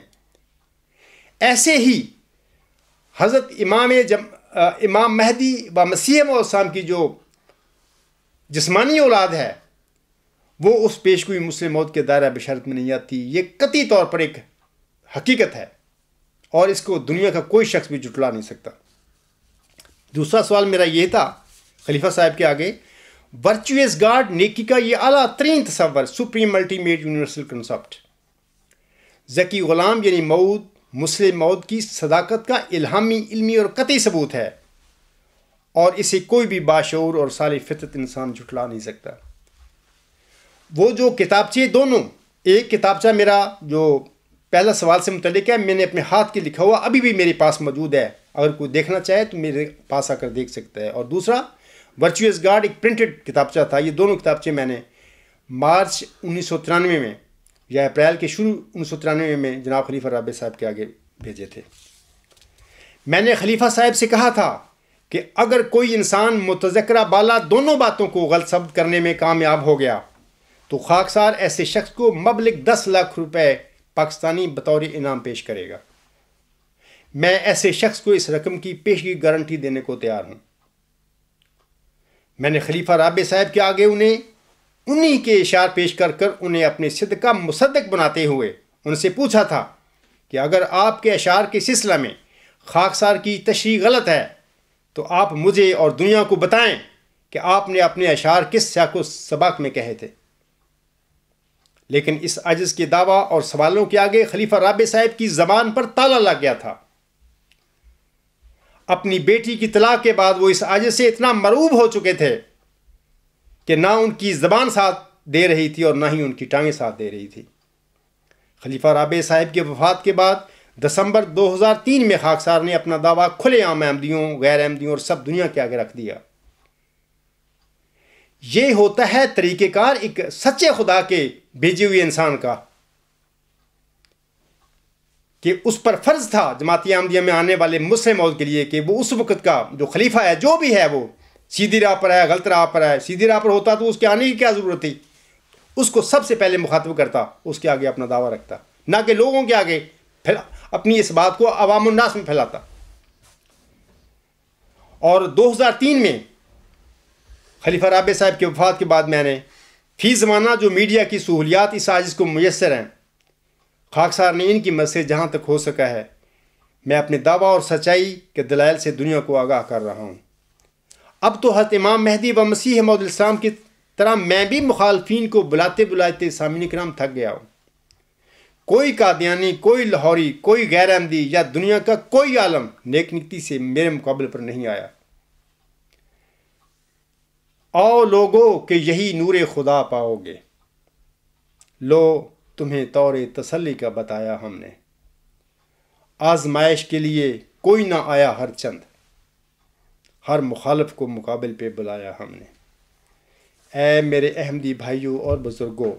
ایسے ہی حضرت امام مہدی و مسیح موعود السلام کی جو جسمانی اولاد ہے وہ اس پیشگوئی مسلم موت کے دائرہ بشارت میں نہیں آتی. یہ قطعی طور پر ایک حقیقت ہے اور اس کو دنیا کا کوئی شخص بھی جھٹلا نہیں سکتا. دوسرا سوال میرا یہ تھا خلیفہ صاحب کے آگے، ورچوئس گاڈ، نیکی کا یہ اعلیٰ ترین تصور، سپریم الٹیمیٹ یونیورسل کنسپٹ. ذکی غلام یعنی موعود مسلم موعود کی صداقت کا الہامی، علمی اور قطعی ثبوت ہے اور اسے کوئی بھی باشعور اور صالح فطرت انسان جھٹلا نہیں سکتا. وہ جو کتابچے دونوں، ایک کتابچہ میرا جو پہلا سوال سے متعلق ہے، میں نے اپنے ہاتھ کے لکھا ہوا ابھی بھی میرے پاس موجود ہے، اگر کوئی دیکھنا چاہے تو میرے پاس آ کر دیکھ سکتا ہے. اور دوسرا ورچوئس گاڈ ایک پرنٹڈ کتابچہ تھا. یہ دونوں کتابچے میں نے مارچ 1993 میں یا اپریل کے شروع 1993 میں جناب خلیفہ رابع صاحب کے آگے بھیجے تھے. میں نے خلیفہ صاحب سے کہا تھا کہ اگر کوئی انسان متذکرہ بالا دونوں باتوں کو غلط ثابت کرنے میں کامیاب ہو گیا تو خاکسار ایسے شخص کو مبلغ 10 لاکھ روپے پاکستانی بطور انعام پیش کرے گا. میں ایسے شخص کو اس رقم کی پیشگی گارنٹی دینے کو تیار ہوں. میں نے خلیفہ رابع صاحب کے آگے انہی کے اشعار پیش کر انہیں اپنے صدق کا مصدق بناتے ہوئے ان سے پوچھا تھا کہ اگر آپ کے اشعار کے سلسلہ میں خاکسار کی تشریح غلط ہے تو آپ مجھے اور دنیا کو بتائیں کہ آپ نے اپنے اشعار کس سیاق و سباق میں کہے تھے. لیکن اس عجز کے دعویٰ اور سوالوں کے آگے خلیفہ رابع صاحب کی زبان پر تالا لگ گیا تھا. اپنی بیٹی کی طلاق کے بعد وہ اس عجز سے اتنا مرعوب ہو چکے تھے کہ نہ ان کی زبان ساتھ دے رہی تھی اور نہ ہی ان کی ٹانگیں ساتھ دے رہی تھی. خلیفہ رابع صاحب کے وفات کے بعد دسمبر 2003 میں خاکسار نے اپنا دعویٰ کھلے عام احمدیوں، غیر احمدیوں اور سب دنیا کے آگے رکھ دیا. یہ ہوتا ہے طریقہ کار ایک سچے خدا کے بھیجے ہوئے انسان کا کہ اس پر فرض تھا جماعت احمدیہ میں آنے والے مسلم موعود کے لیے کہ وہ اس وقت کا جو خلیفہ ہے جو بھی ہے وہ سیدھی راہ پر ہے، غلط راہ پر ہے. سیدھی راہ پر ہوتا تو اس کے آنے کی کیا ضرورت تھی؟ اس کو سب سے پہلے مخاطب کرتا، اس کے آگے اپنا دعویٰ رکھتا، نہ کہ لوگوں کے آگے اپنی اس بات کو عوام الناس میں پھیلاتا. اور 2003 میں خلیفہ رابع صاحب کے وفات کے بعد میں نے فی زمانہ جو میڈیا کی سہولیات اس عاجز کو میسر ہیں، خاکسار نے ان کی مدد سے جہاں تک ہو سکا ہے میں اپنے دعویٰ اور سچائی کے دلائل سے دنیا کو آگاہ کر رہا ہوں. اب تو حضرت امام مہدی و مسیح موعود السلام کی طرح میں بھی مخالفین کو بلاتے سامعین کرام تھک گیا ہوں. کوئی قادیانی، کوئی لاہوری، کوئی غیر احمدی یا دنیا کا کوئی عالم نیک نیتی سے میرے مقابلے پر نہیں آیا. آؤ لوگو کہ یہی نور خدا پاؤ گے، لو تمہیں طور تسلی کا بتایا ہم نے. آزمائش کے لیے کوئی نہ آیا ہر چند، ہر مخالف کو مقابل پہ بلایا ہم نے. اے میرے احمدی بھائیوں اور بزرگوں،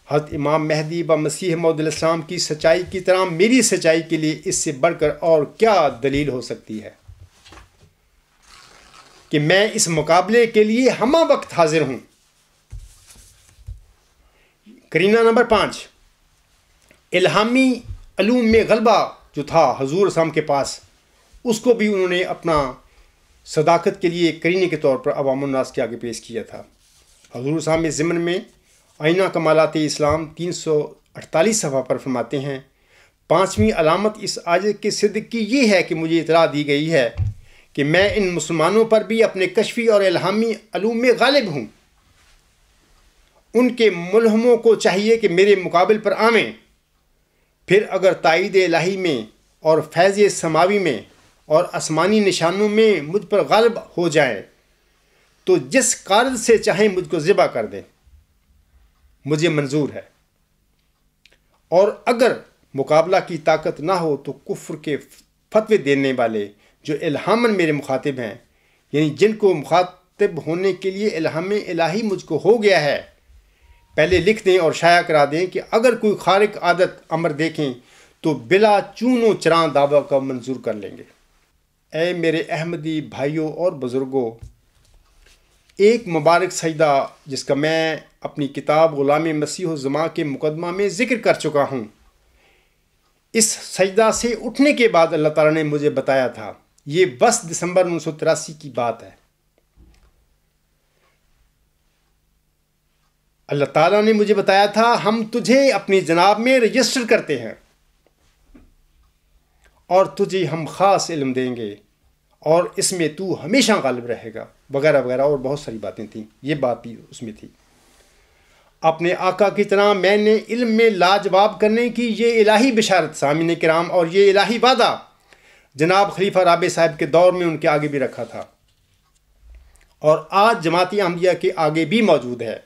حضرت امام مہدی و مسیح موعود السلام کی سچائی کی طرح میری سچائی کے لیے اس سے بڑھ کر اور کیا دلیل ہو سکتی ہے کہ میں اس مقابلے کے لیے ہمہ وقت حاضر ہوں. کرینہ نمبر 5، الہامی علوم میں غلبہ جو تھا حضور اسلام کے پاس، اس کو بھی انہوں نے اپنا صداقت کے لیے کرینہ کے طور پر عوام الناس کے آگے پیش کیا تھا. حضور اسلام ضمن میں آئینہ کمالات اسلام 348 صفحہ پر فرماتے ہیں، 5ویں علامت اس عاجز کے صدق کی یہ ہے کہ مجھے اطلاع دی گئی ہے کہ میں ان مسلمانوں پر بھی اپنے کشفی اور الہامی علوم میں غالب ہوں. ان کے ملہموں کو چاہیے کہ میرے مقابل پر آویں، پھر اگر تائید الہی میں اور فیض سماوی میں اور آسمانی نشانوں میں مجھ پر غالب ہو جائیں تو جس قارد سے چاہیں مجھ کو ذبح کر دیں، مجھے منظور ہے. اور اگر مقابلہ کی طاقت نہ ہو تو کفر کے فتوے دینے والے جو الہاماً میرے مخاطب ہیں، یعنی جن کو مخاطب ہونے کے لیے الہام الہی مجھ کو ہو گیا ہے، پہلے لکھ دیں اور شائع کرا دیں کہ اگر کوئی خارق عادت امر دیکھیں تو بلا چون و چراں دعویٰ کا منظور کر لیں گے. اے میرے احمدی بھائیوں اور بزرگوں، ایک مبارک سجدہ جس کا میں اپنی کتاب غلام مسیح الزماں کے مقدمہ میں ذکر کر چکا ہوں، اس سجدہ سے اٹھنے کے بعد اللہ تعالیٰ نے مجھے بتایا تھا، یہ 10 دسمبر 1983 کی بات ہے، اللہ تعالیٰ نے مجھے بتایا تھا ہم تجھے اپنی جناب میں رجسٹر کرتے ہیں اور تجھے ہم خاص علم دیں گے اور اس میں تو ہمیشہ غالب رہے گا، وغیرہ وغیرہ، اور بہت ساری باتیں تھیں، یہ بات بھی اس میں تھی۔ اپنے آقا کی طرح میں نے علم میں لاجواب کرنے کی یہ الہی بشارت سامعین کرام اور یہ الہی وعدہ جناب خلیفہ رابع صاحب کے دور میں ان کے آگے بھی رکھا تھا، اور آج جماعت احمدیہ کے آگے بھی موجود ہے۔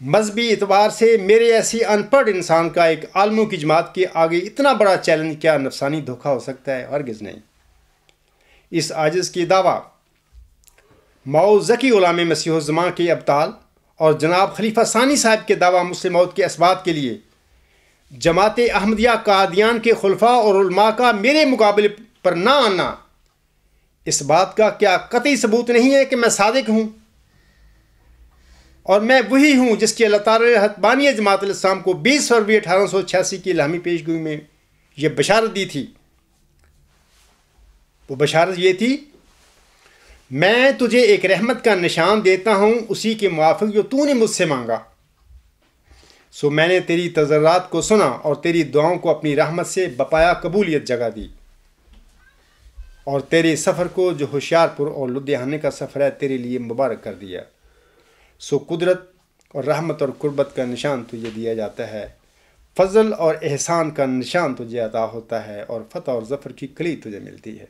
مذہبی اعتبار سے میرے ایسے ان پڑھ انسان کا ایک عالموں کی جماعت کے آگے اتنا بڑا چیلنج کیا نفسانی دھوکہ ہو سکتا ہے؟ ہرگز نہیں۔ اس عاجز کی دعویٰ مئو ذکی غلام مسیح الزماں کے ابطال اور جناب خلیفہ ثانی صاحب کے دعویٰ مسلم موت کے اسبات کے لیے جماعت احمدیہ قادیان کے خلفاء اور علماء کا میرے مقابلے پر نہ آنا، اس بات کا کیا قطعی ثبوت نہیں ہے کہ میں صادق ہوں اور میں وہی ہوں جس کی اللہ تعالیٰ نے حتمانی جماعت الاسلام کو 20 فروری 1886 کی الہامی پیش گوئی میں یہ بشارت دی تھی؟ وہ بشارت یہ تھی، میں تجھے ایک رحمت کا نشان دیتا ہوں اسی کے موافق جو تو نے مجھ سے مانگا، سو میں نے تیری تضرعات کو سنا اور تیری دعاؤں کو اپنی رحمت سے بپایا قبولیت جگہ دی، اور تیرے سفر کو جو ہوشیار پور اور لدھیانے کا سفر ہے تیرے لیے مبارک کر دیا، سو قدرت اور رحمت اور قربت کا نشان تجھے دیا جاتا ہے، فضل اور احسان کا نشان تجھے عطا ہوتا ہے، اور فتح اور ظفر کی کلی تجھے ملتی ہے۔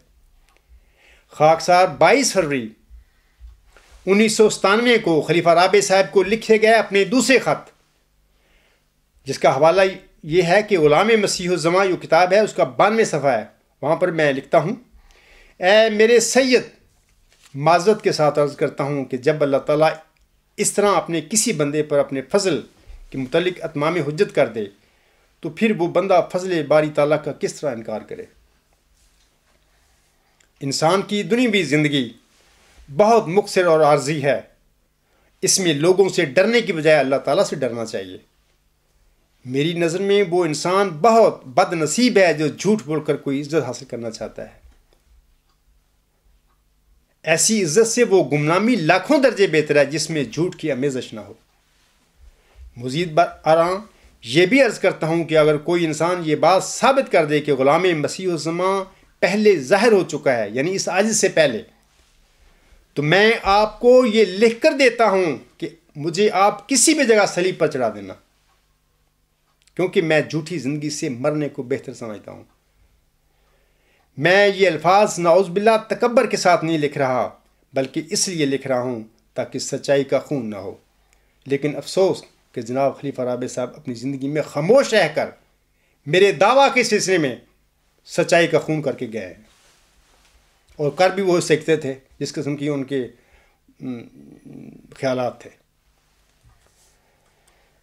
خاکسار 22 فروری 1997 کو خلیفہ رابع صاحب کو لکھے گئے اپنے دوسرے خط، جس کا حوالہ یہ ہے کہ غلام مسیح الزماں جو کتاب ہے اس کا 92 صفحہ ہے، وہاں پر میں لکھتا ہوں، اے میرے سید، معذرت کے ساتھ عرض کرتا ہوں کہ جب اللہ تعالیٰ اس طرح اپنے کسی بندے پر اپنے فضل کے متعلق اتمام حجت کر دے تو پھر وہ بندہ فضل باری تعالیٰ کا کس طرح انکار کرے؟ انسان کی دنیاوی زندگی بہت مختصر اور عارضی ہے، اس میں لوگوں سے ڈرنے کی بجائے اللہ تعالیٰ سے ڈرنا چاہیے۔ میری نظر میں وہ انسان بہت بد نصیب ہے جو جھوٹ بول کر کوئی عزت حاصل کرنا چاہتا ہے، ایسی عزت سے وہ گمنامی لاکھوں درجے بہتر ہے جس میں جھوٹ کی آمیزش نہ ہو۔ مزید برآں یہ بھی عرض کرتا ہوں کہ اگر کوئی انسان یہ بات ثابت کر دے کہ غلام مسیح الزماں پہلے ظاہر ہو چکا ہے، یعنی اس عاجز سے پہلے، تو میں آپ کو یہ لکھ کر دیتا ہوں کہ مجھے آپ کسی بھی جگہ صلیب پر چڑھا دینا، کیونکہ میں جھوٹی زندگی سے مرنے کو بہتر سمجھتا ہوں۔ میں یہ الفاظ نعوذ باللہ تکبر کے ساتھ نہیں لکھ رہا، بلکہ اس لیے لکھ رہا ہوں تاکہ سچائی کا خون نہ ہو۔ لیکن افسوس کہ جناب خلیفہ رابع صاحب اپنی زندگی میں خاموش رہ کر میرے دعویٰ کے سلسلے میں سچائی کا خون کر کے گئے ہیں، اور کر بھی وہ سیکھتے تھے جس قسم کی ان کے خیالات تھے۔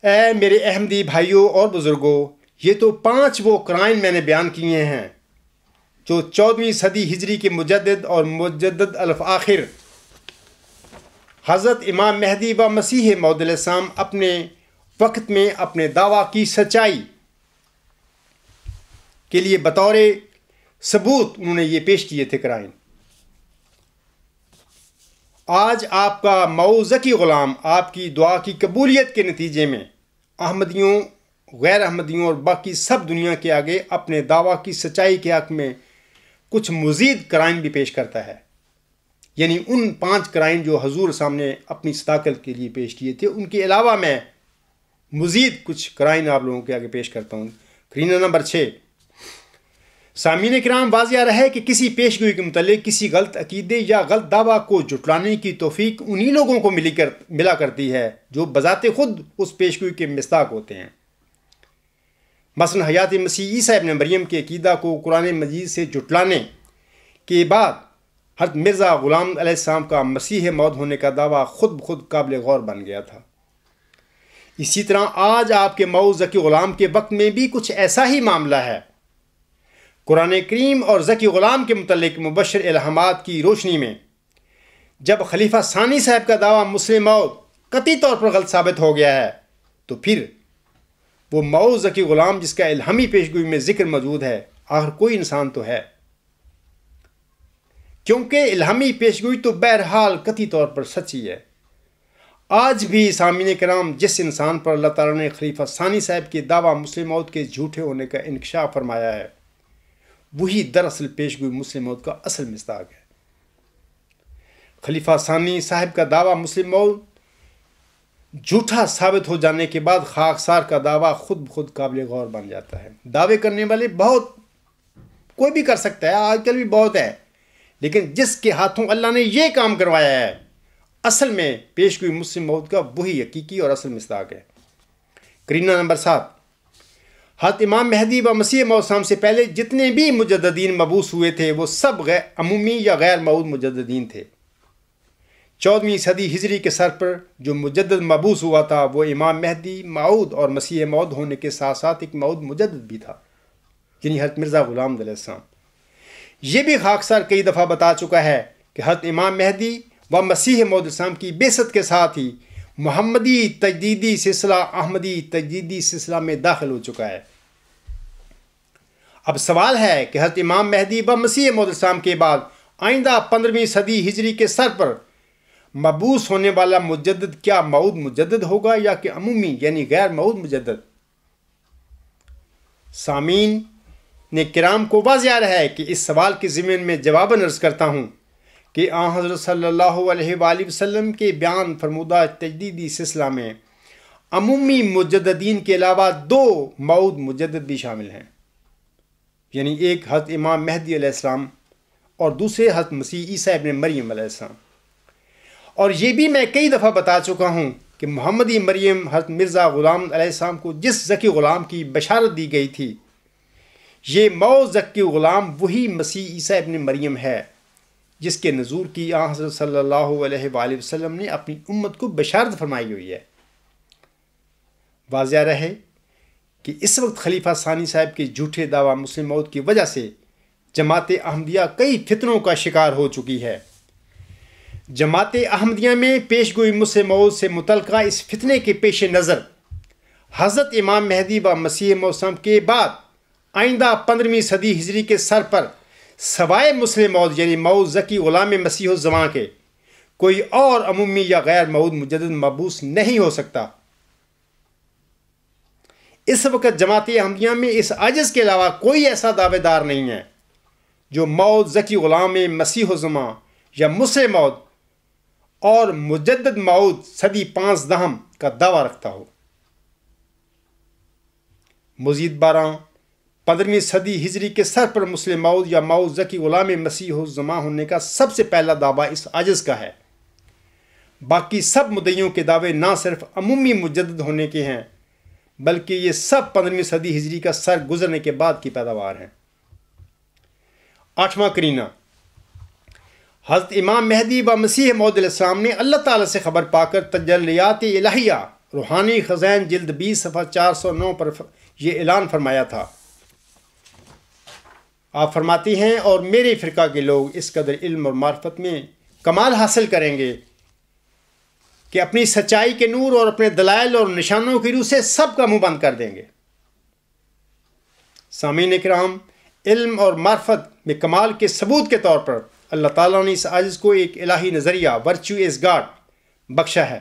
اے میرے احمدی بھائیوں اور بزرگوں، یہ تو 5 وہ قرائن میں نے بیان کیے ہیں جو 14ویں صدی ہجری کے مجدد اور مجدد الفاخر حضرت امام مہدی و مسیح موعود علیہ السلام اپنے وقت میں اپنے دعویٰ کی سچائی کے لیے بطور ثبوت انہوں نے یہ پیش کیے تھے قرائن۔ آج آپ کا مئو ذکی غلام آپ کی دعا کی قبولیت کے نتیجے میں احمدیوں، غیر احمدیوں اور باقی سب دنیا کے آگے اپنے دعویٰ کی سچائی کے حق میں کچھ مزید قرائن بھی پیش کرتا ہے، یعنی ان 5 قرائن جو حضور سامنے اپنی صداقت کے لیے پیش کیے تھے، ان کے علاوہ میں مزید کچھ قرائن آپ لوگوں کے آگے پیش کرتا ہوں۔ قرینہ نمبر 6، سامعین کرام، واضح رہے کہ کسی پیش گوئی کے متعلق کسی غلط عقیدے یا غلط دعویٰ کو جھٹلانے کی توفیق انہی لوگوں کو ملا کرتی ہے جو بذات خود اس پیش گوئی کے مصداق ہوتے ہیں۔ مثلا حیات مسیح عیسیٰ ابن مریم کے عقیدہ کو قرآن مجید سے جھٹلانے کے بعد حضرت مرزا غلام علیہ السلام کا مسیح موعود ہونے کا دعویٰ خود بخود قابل غور بن گیا تھا۔ اسی طرح آج آپ کے مئو ذکی غلام کے وقت میں بھی کچھ ایسا ہی معاملہ ہے۔ قرآن کریم اور ذکی غلام کے متعلق مبشر الہامات کی روشنی میں جب خلیفہ ثانی صاحب کا دعویٰ مسلم موعود قطعی طور پر غلط ثابت ہو گیا ہے تو پھر وہ موعود ذکی غلام جس کا الہامی پیشگوئی میں ذکر موجود ہے آخر کوئی انسان تو ہے، کیونکہ الہامی پیشگوئی تو بہرحال قطعی طور پر سچی ہے۔ آج بھی سامعین کرام جس انسان پر اللہ تعالیٰ نے خلیفہ ثانی صاحب کے دعویٰ مسلم موعود کے جھوٹے ہونے کا انکشاف فرمایا ہے وہی دراصل پیشگوئی مسلم موعود کا اصل مصداق ہے۔ خلیفہ ثانی صاحب کا دعویٰ مسلم موعود جھوٹا ثابت ہو جانے کے بعد خاکسار کا دعویٰ خود بخود قابل غور بن جاتا ہے۔ دعوے کرنے والے بہت کوئی بھی کر سکتا ہے، آج کل بھی بہت ہے، لیکن جس کے ہاتھوں اللہ نے یہ کام کروایا ہے اصل میں پیشگوئی مسلم موعود کا وہی حقیقی اور اصل مصداق ہے۔ قرینہ نمبر 7، حضرت امام مہدی و مسیح موعود السلام سے پہلے جتنے بھی مجددین مبعوث ہوئے تھے وہ سب عمومی یا غیر موعود مجددین تھے۔ 14ویں صدی ہجری کے سر پر جو مجدد مبعوث ہوا تھا وہ امام مہدی موعود اور مسیح موعود ہونے کے ساتھ ساتھ ایک موعود مجدد بھی تھا، یعنی حضرت مرزا غلام علیہ السلام۔ یہ بھی خاکسار کئی دفعہ بتا چکا ہے کہ حضرت امام مہدی و مسیح موعود السلام کی بعثت کے ساتھ ہی محمدی تجدیدی سلسلہ احمدی تجدیدی سلسلہ میں داخل ہو چکا ہے۔ اب سوال ہے کہ حضرت امام مہدی و مسیح موعود السلام کے بعد آئندہ 15ویں صدی ہجری کے سر پر مبعوث ہونے والا مجدد کیا موعود مجدد ہوگا یا کہ عمومی یعنی غیر موعود مجدد؟ سامعین نے کرام کو واضح ہے کہ اس سوال کے ضمن میں جواباً عرض کرتا ہوں کہ آن حضرت صلی اللہ علیہ وآلہ وسلم کے بیان فرمودہ تجدیدی سلسلہ میں عمومی مجددین کے علاوہ 2 موعود مجدد بھی شامل ہیں، یعنی ایک حضرت امام مہدی علیہ السلام اور دوسرے حضرت مسیح عیسیٰ ابن مریم علیہ السلام۔ اور یہ بھی میں کئی دفعہ بتا چکا ہوں کہ محمدی مریم حضرت مرزا غلام علیہ السلام کو جس ذکی غلام کی بشارت دی گئی تھی یہ موعود ذکی غلام وہی مسیح عیسیٰ ابن مریم ہے جس کے نزول کی آن حضرت صلی اللہ علیہ وآلہ وسلم نے اپنی امت کو بشارت فرمائی ہوئی ہے۔ واضح رہے کہ اس وقت خلیفہ ثانی صاحب کے جھوٹے دعویٰ مسلم موعود کی وجہ سے جماعت احمدیہ کئی فتنوں کا شکار ہو چکی ہے۔ جماعت احمدیہ میں پیشگوئی مسلم موعود سے متعلقہ اس فتنے کے پیش نظر حضرت امام مہدی و مسیح موعود السلام کے بعد آئندہ 15ویں صدی ہجری کے سر پر سوائے مسلم موعود یعنی موعود ذکی غلام مسیح الزمان کے کوئی اور عمومی یا غیر موعود مجدد مبعوث نہیں ہو سکتا۔ اس وقت جماعت احمدیہ میں اس عاجز کے علاوہ کوئی ایسا دعوے دار نہیں ہے جو موعود ذکی غلام مسیح الزمان یا مسلم موعود اور مجدد موعود صدی 15 کا دعویٰ رکھتا ہو۔ مزید برآں 15ویں صدی ہجری کے سر پر مسلم موعود یا موعود ذکی غلام مسیح الزمان ہونے کا سب سے پہلا دعویٰ اس عاجز کا ہے۔ باقی سب مدعیوں کے دعوے نہ صرف عمومی مجدد ہونے کے ہیں بلکہ یہ سب 15ویں صدی ہجری کا سر گزرنے کے بعد کی پیداوار ہیں۔ 8واں قرینہ، حضرت امام مہدی و مسیح موعود علیہ السلام نے اللہ تعالیٰ سے خبر پا کر تجلیات الہیہ روحانی خزائن جلد 20 صفحہ 409 پر یہ اعلان فرمایا تھا۔ آپ فرماتی ہیں اور میرے فرقہ کے لوگ اس قدر علم اور معرفت میں کمال حاصل کریں گے کہ اپنی سچائی کے نور اور اپنے دلائل اور نشانوں کی روح سے سب کا منہ بند کر دیں گے۔ سامعین کرام، علم اور معرفت میں کمال کے ثبوت کے طور پر اللہ تعالیٰ نے اس عاجز کو ایک الہی نظریہ ورچو از گاڈ بخشا ہے۔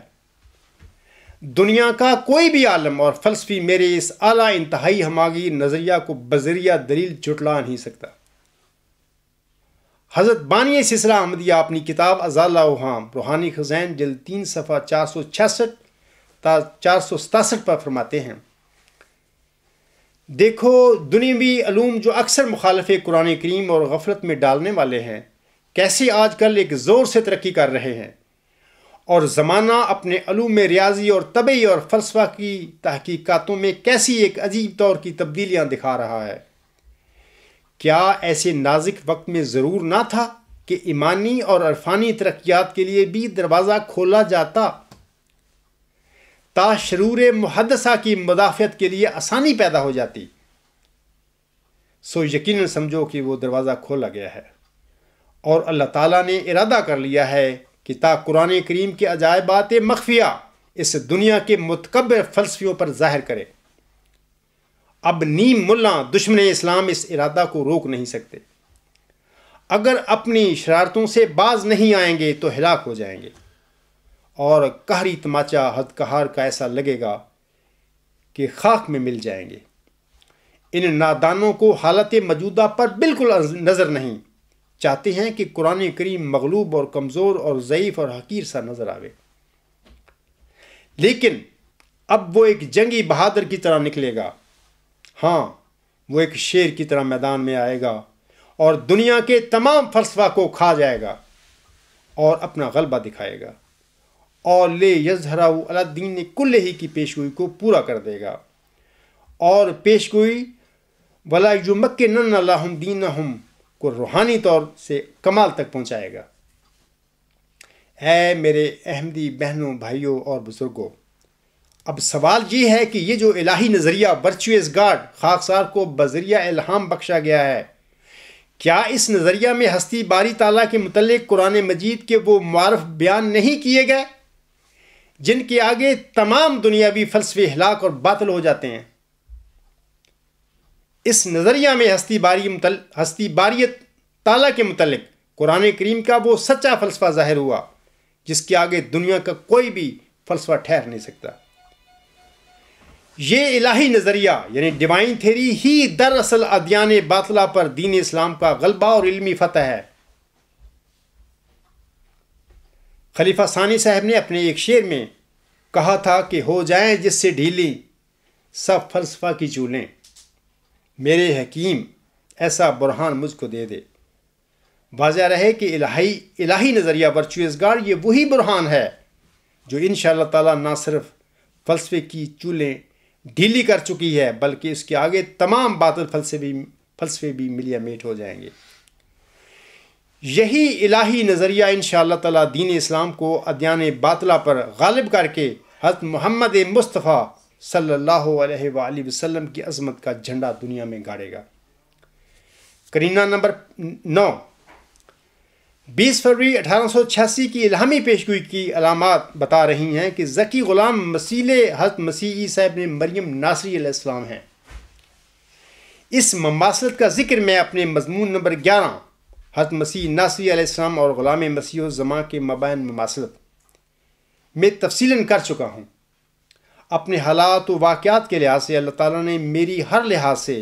دنیا کا کوئی بھی عالم اور فلسفی میرے اس اعلیٰ انتہائی ہماگیر نظریہ کو بذریعہ دلیل جھٹلا نہیں سکتا۔ حضرت بانی سلسلہ احمدیہ اپنی کتاب ازالہ اوہام روحانی خزائن جلد 3 صفحہ 466 تا 467 پر فرماتے ہیں، دیکھو دنیاوی علوم جو اکثر مخالف قرآن کریم اور غفلت میں ڈالنے والے ہیں کیسے آج کل ایک زور سے ترقی کر رہے ہیں، اور زمانہ اپنے علوم ریاضی اور طبعی اور فلسفہ کی تحقیقاتوں میں کیسی ایک عجیب طور کی تبدیلیاں دکھا رہا ہے۔ کیا ایسے نازک وقت میں ضرور نہ تھا کہ ایمانی اور عرفانی ترقیات کے لیے بھی دروازہ کھولا جاتا تا شرور محدثہ کی مدافعت کے لیے آسانی پیدا ہو جاتی؟ سو یقیناً سمجھو کہ وہ دروازہ کھولا گیا ہے، اور اللہ تعالیٰ نے ارادہ کر لیا ہے کہ تا قرآن کریم کے عجائبات مخفیہ اس دنیا کے متکبر فلسفیوں پر ظاہر کرے۔ اب نیم ملا دشمن اسلام اس ارادہ کو روک نہیں سکتے۔ اگر اپنی شرارتوں سے باز نہیں آئیں گے تو ہلاک ہو جائیں گے، اور قہری تماچا حد قہار کا ایسا لگے گا کہ خاک میں مل جائیں گے۔ ان نادانوں کو حالت موجودہ پر بالکل نظر نہیں، چاہتے ہیں کہ قرآن کریم مغلوب اور کمزور اور ضعیف اور حقیر سا نظر آوے، لیکن اب وہ ایک جنگی بہادر کی طرح نکلے گا۔ ہاں، وہ ایک شیر کی طرح میدان میں آئے گا اور دنیا کے تمام فلسفہ کو کھا جائے گا اور اپنا غلبہ دکھائے گا، اور لے یظہرہ علی الدین کلہ ہی کی پیشگوئی کو پورا کر دے گا، اور پیشگوئی ولا یمکنن لہم دینہم کو روحانی طور سے کمال تک پہنچائے گا۔ اے میرے احمدی بہنوں، بھائیوں اور بزرگوں، اب سوال یہ ہے کہ یہ جو الہی نظریہ ورچوئس گاڈ خاکسار کو بذریعہ الہام بخشا گیا ہے، کیا اس نظریہ میں ہستی باری تعالیٰ کے متعلق قرآن مجید کے وہ معارف بیان نہیں کیے گئے جن کے آگے تمام دنیاوی فلسفے ہلاک اور باطل ہو جاتے ہیں؟ اس نظریہ میں ہستی باریت تعالیٰ کے متعلق قرآن کریم کا وہ سچا فلسفہ ظاہر ہوا جس کے آگے دنیا کا کوئی بھی فلسفہ ٹھہر نہیں سکتا۔ یہ الہی نظریہ یعنی ڈیوائن تھیری ہی دراصل ادیان باطلہ پر دین اسلام کا غلبہ اور علمی فتح ہے۔ خلیفہ ثانی صاحب نے اپنے ایک شعر میں کہا تھا کہ ہو جائیں جس سے ڈھیلی سب فلسفہ کی چولیں، میرے حکیم ایسا برہان مجھ کو دے دے۔ واضح رہے کہ الہی نظریہ ورچوئس گاڈ یہ وہی برہان ہے جو انشاءاللہ تعالیٰ نہ صرف فلسفے کی چولیں ڈھیلی کر چکی ہے بلکہ اس کے آگے تمام باطل فلسفے بھی ملیا میٹ ہو جائیں گے۔ یہی الہی نظریہ انشاءاللہ تعالیٰ دین اسلام کو ادیان باطلہ پر غالب کر کے حضرت محمد مصطفیٰ صلی اللہ علیہ وآلہ وسلم کی عظمت کا جھنڈا دنیا میں گاڑے گا۔ قرینہ نمبر 9، 20 فروری 1886 کی الہامی پیشگوئی کی علامات بتا رہی ہیں کہ ذکی غلام مسیل حضرت مسیح عیسیٰ ابن مریم ناصری علیہ السلام ہیں۔ اس مماثلت کا ذکر میں اپنے مضمون نمبر 11 حضرت مسیح ناصری علیہ السلام اور غلام مسیح الزمان کے مابین مماثلت میں تفصیلاً کر چکا ہوں۔ اپنے حالات و واقعات کے لحاظ سے اللہ تعالیٰ نے میری ہر لحاظ سے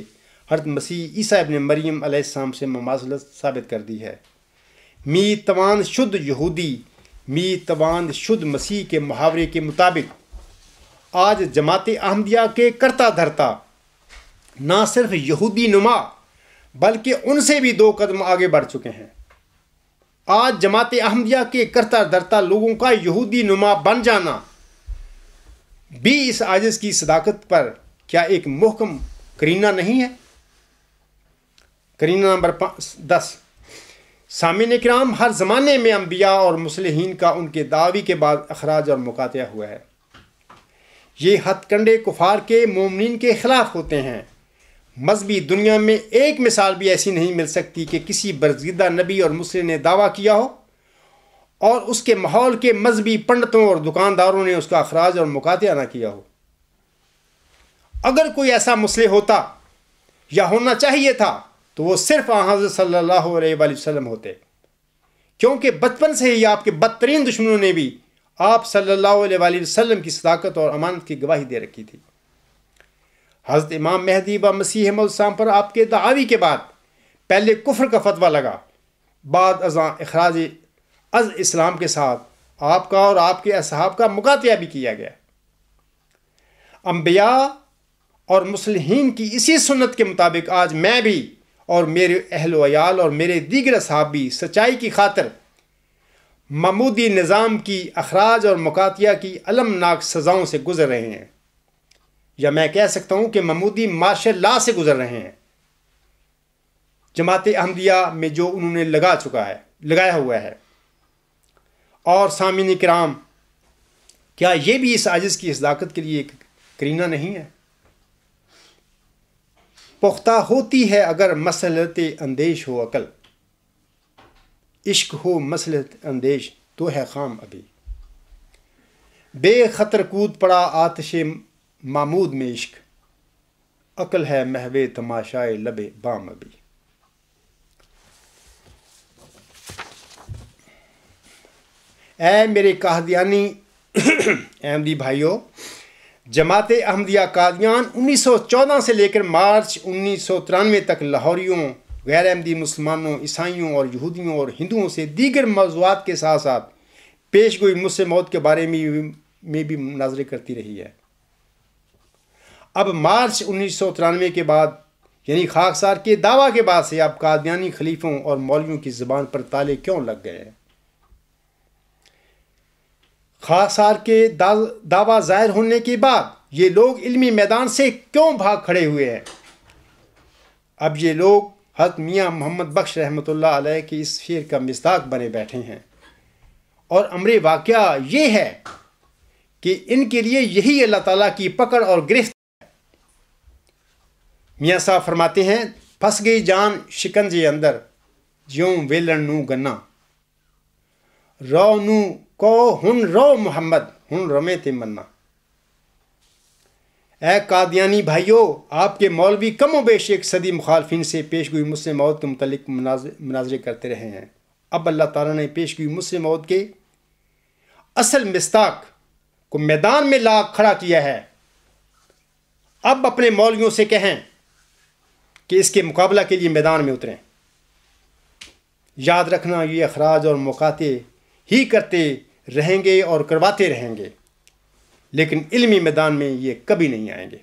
حضرت مسیح عیسیٰ ابن مریم علیہ السلام سے مماثلت ثابت کر دی ہے۔ می توان شد یہودی می توان شد مسیح کے محاورے کے مطابق آج جماعت احمدیہ کے کرتا دھرتا نہ صرف یہودی نما بلکہ ان سے بھی 2 قدم آگے بڑھ چکے ہیں۔ آج جماعت احمدیہ کے کرتا دھرتا لوگوں کا یہودی نما بن جانا بھی اس عاجز کی صداقت پر کیا ایک محکم قرینہ نہیں ہے؟ قرینہ نمبر 10، سامعین کرام، ہر زمانے میں انبیاء اور مصلحین کا ان کے دعوی کے بعد اخراج اور مقاطعہ ہوا ہے۔ یہ ہتھ کنڈے کفار کے مومنین کے خلاف ہوتے ہیں۔ مذہبی دنیا میں ایک مثال بھی ایسی نہیں مل سکتی کہ کسی برگزیدہ نبی اور مصلح نے دعویٰ کیا ہو اور اس کے ماحول کے مذہبی پنڈتوں اور دکانداروں نے اس کا اخراج اور مقاطعہ نہ کیا ہو۔ اگر کوئی ایسا مصلح ہوتا یا ہونا چاہیے تھا تو وہ صرف حضرت صلی اللہ علیہ وآلہ وسلم ہوتے، کیونکہ بچپن سے ہی آپ کے بدترین دشمنوں نے بھی آپ صلی اللہ علیہ وآلہ وسلم کی صداقت اور امانت کی گواہی دے رکھی تھی۔ حضرت امام مہدی و مسیح موعود السلام پر آپ کے دعاوی کے بعد پہلے کفر کا فتویٰ لگا، بعد ازاں اخراج از اسلام کے ساتھ آپ کا اور آپ کے اصحاب کا مقاطعہ بھی کیا گیا۔ انبیاء اور مصلحین کی اسی سنت کے مطابق آج میں بھی اور میرے اہل و عیال اور میرے دیگر اصحاب بھی سچائی کی خاطر محمودی نظام کی اخراج اور مقاطعہ کی المناک سزاؤں سے گزر رہے ہیں، یا میں کہہ سکتا ہوں کہ محمودی مارشل لا سے گزر رہے ہیں۔ جماعت احمدیہ میں جو انہوں نے لگایا ہوا ہے۔ اور سامعین کرام، کیا یہ بھی اس عاجز کی صداقت کے لیے ایک قرینہ نہیں ہے؟ پختہ ہوتی ہے اگر مصلحت اندیش ہو عقل، عشق ہو مصلحت اندیش تو ہے خام ابھی، بے خطر کود پڑا آتش معمود میں عشق، عقل ہے محو تماشائے لب بام ابھی۔ اے میرے قادیانی احمدی بھائیوں، جماعت احمدیہ قادیان 1914 سے لے کر مارچ 1993 تک لاہوریوں، غیر احمدی مسلمانوں، عیسائیوں اور یہودیوں اور ہندوؤں سے دیگر موضوعات کے ساتھ ساتھ پیش گوئی مسلم موت کے بارے میں بھی مناظرے کرتی رہی ہے۔ اب مارچ 1993 کے بعد یعنی خاکسار کے دعویٰ کے بعد سے اب قادیانی خلیفوں اور مولویوں کی زبان پر تالے کیوں لگ گئے ہیں؟ خاکسار کے دعویٰ ظاہر ہونے کے بعد یہ لوگ علمی میدان سے کیوں بھاگ کھڑے ہوئے ہیں؟ اب یہ لوگ حضرت میاں محمد بخش رحمۃ اللہ علیہ کی اس شعر کا مصداق بنے بیٹھے ہیں، اور امر واقعہ یہ ہے کہ ان کے لیے یہی اللہ تعالیٰ کی پکڑ اور گرفت ہے۔ میاں صاحب فرماتے ہیں، پھنس گئی جان شکنجے اندر، جیوں ویلن نو گنا، رو نو کو ہن رو محمد ہن رمے تے منا۔ اے قادیانی بھائیوں، آپ کے مولوی کم و بیش ایک صدی مخالفین سے پیش گوئی مسلم موت کے متعلق مناظرے کرتے رہے ہیں۔ اب اللہ تعالیٰ نے پیش گوئی مسلم موت کے اصل مصداق کو میدان میں لا کھڑا کیا ہے۔ اب اپنے مولویوں سے کہیں کہ اس کے مقابلہ کے لیے میدان میں اتریں۔ یاد رکھنا، یہ اخراج اور مقاطع ہی کرتے رہیں گے اور کرواتے رہیں گے، لیکن علمی میدان میں یہ کبھی نہیں آئیں گے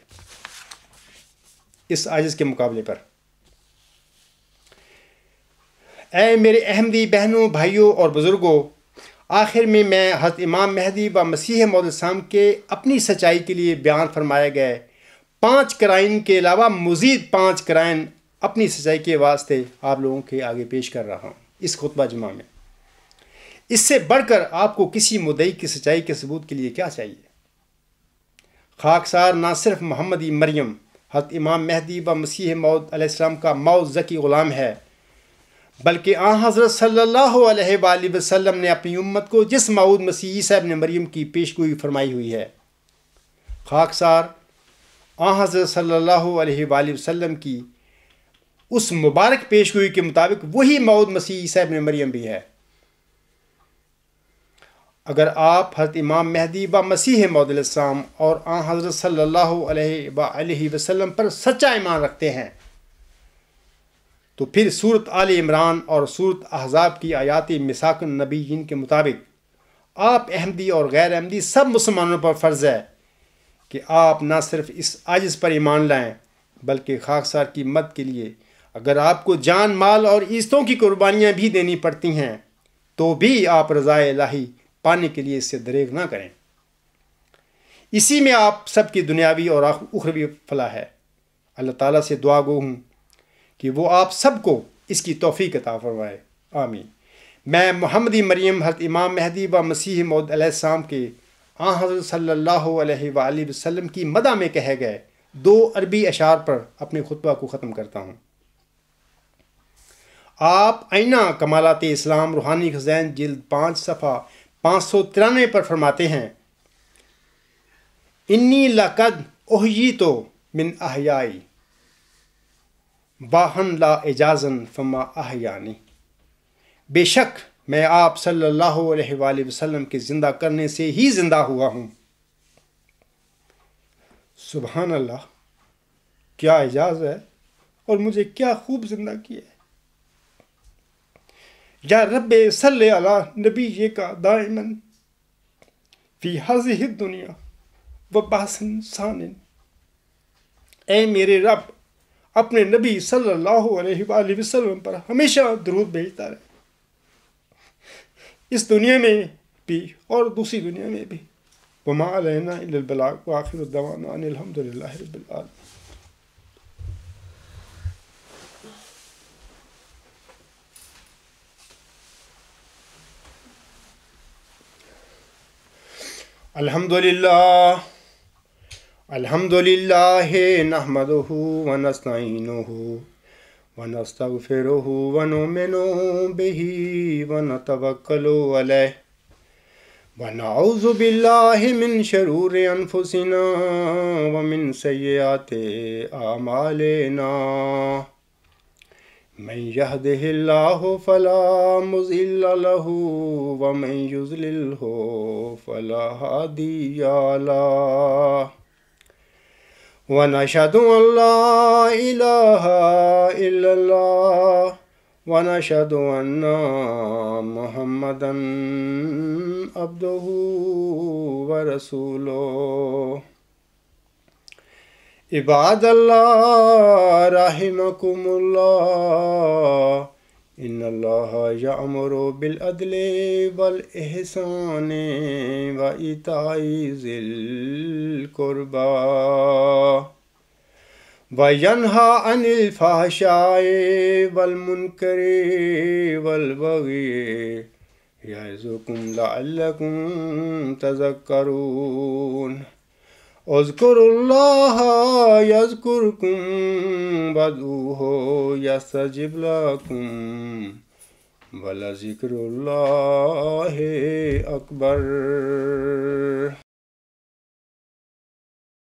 اس عاجز کے مقابلے پر۔ اے میرے احمدی بہنوں، بھائیوں اور بزرگوں، آخر میں حضرت امام مہدی و مسیح موعود السلام کے اپنی سچائی کے لیے بیان فرمائے گئے 5 قرائن کے علاوہ مزید 5 قرائن اپنی سچائی کے واسطے آپ لوگوں کے آگے پیش کر رہا ہوں اس خطبہ جمعہ میں۔ اس سے بڑھ کر آپ کو کسی مدعی کی سچائی کے ثبوت کے لیے کیا چاہیے؟ خاکسار نہ صرف محمدی مریم حضرت امام مہدی و مسیح موعود علیہ السلام کا موعود ذکی غلام ہے، بلکہ آن حضرت صلی اللہ علیہ وآلہ وسلم نے اپنی امت کو جس موعود مسیح عیسیٰ ابن مریم کی پیشگوئی فرمائی ہوئی ہے۔ خاکسار آن حضرت صلی اللہ علیہ وآلہ وسلم کی اس مبارک پیشگوئی کے مطابق وہی موعود مسیح عیسیٰ ابن مریم بھی ہے۔ اگر آپ حضرت امام مہدی و مسیح موعود علیہ السلام اور آن حضرت صلی اللہ علیہ وآلہ وسلم پر سچا ایمان رکھتے ہیں تو پھر سورت آل عمران اور سورت احزاب کی آیات میثاق النبیین کے مطابق آپ احمدی اور غیر احمدی سب مسلمانوں پر فرض ہے کہ آپ نہ صرف اس عاجز پر ایمان لائیں بلکہ خاکسار کی مدد کے لیے اگر آپ کو جان، مال اور عزتوں کی قربانیاں بھی دینی پڑتی ہیں تو بھی آپ رضائے الہی پانے کے لیے اس سے دریغ نہ کریں۔ اسی میں آپ سب کی دنیاوی اور اخروی فلاح ہے۔ اللہ تعالیٰ سے دعا گو ہوں کہ وہ آپ سب کو اس کی توفیق عطا فرمائے، آمین۔ میں محمدی مریم حضرت امام مہدی و مسیح موعود علیہ السلام کے آن حضرت صلی اللہ علیہ وآلہ وسلم کی مدح میں کہے گئے 2 عربی اشعار پر اپنے خطبہ کو ختم کرتا ہوں۔ آپ آئینہ کمالات اسلام روحانی خزائن جلد 5 صفحہ 593 پر فرماتے ہیں، انی لقد احییتو من احیائی باہن لا اجازن فما احیانی۔ بے شک میں آپ صلی اللہ علیہ وآلہ وسلم کے زندہ کرنے سے ہی زندہ ہوا ہوں۔ سبحان اللہ، کیا اعجاز ہے اور مجھے کیا خوب زندہ کیا ہے۔ یا رب صلی علی نبی کا دائمن فی ہذہ الدنیا و باسن ثانن۔ اے میرے رب، اپنے نبی صلی اللہ علیہ وآلہ وسلم پر ہمیشہ درود بھیجتا رہے، اس دنیا میں بھی اور دوسری دنیا میں بھی۔ وما علینا الا البلاغ وآخر دعوانا ان الحمد للہ رب العالمین۔ الحمد للہ الحمدللہ نحمدہ ونستعینہ ونستغفرہ ونؤمن بہ ونتوکل علیہ ونعوذ باللہ من شرور انفسنا ومن سیئات اعمالنا من یہدہ اللہ فلا مضل لہ ومن یضللہ فلا ہادی لہ ونشهد أن لا إله إلا الله ونشهد أن محمدا عبده ورسوله عباد الله رحمكم الله إن الله يأمر بالعدل والإحسان وإيتاء ذي القربى وينهى عن الفحشاء والمنكر والبغي يعظكم لعلكم تذكرون اذكروا الله يذكركم وادعوه يستجب لكم ولذكر الله أكبر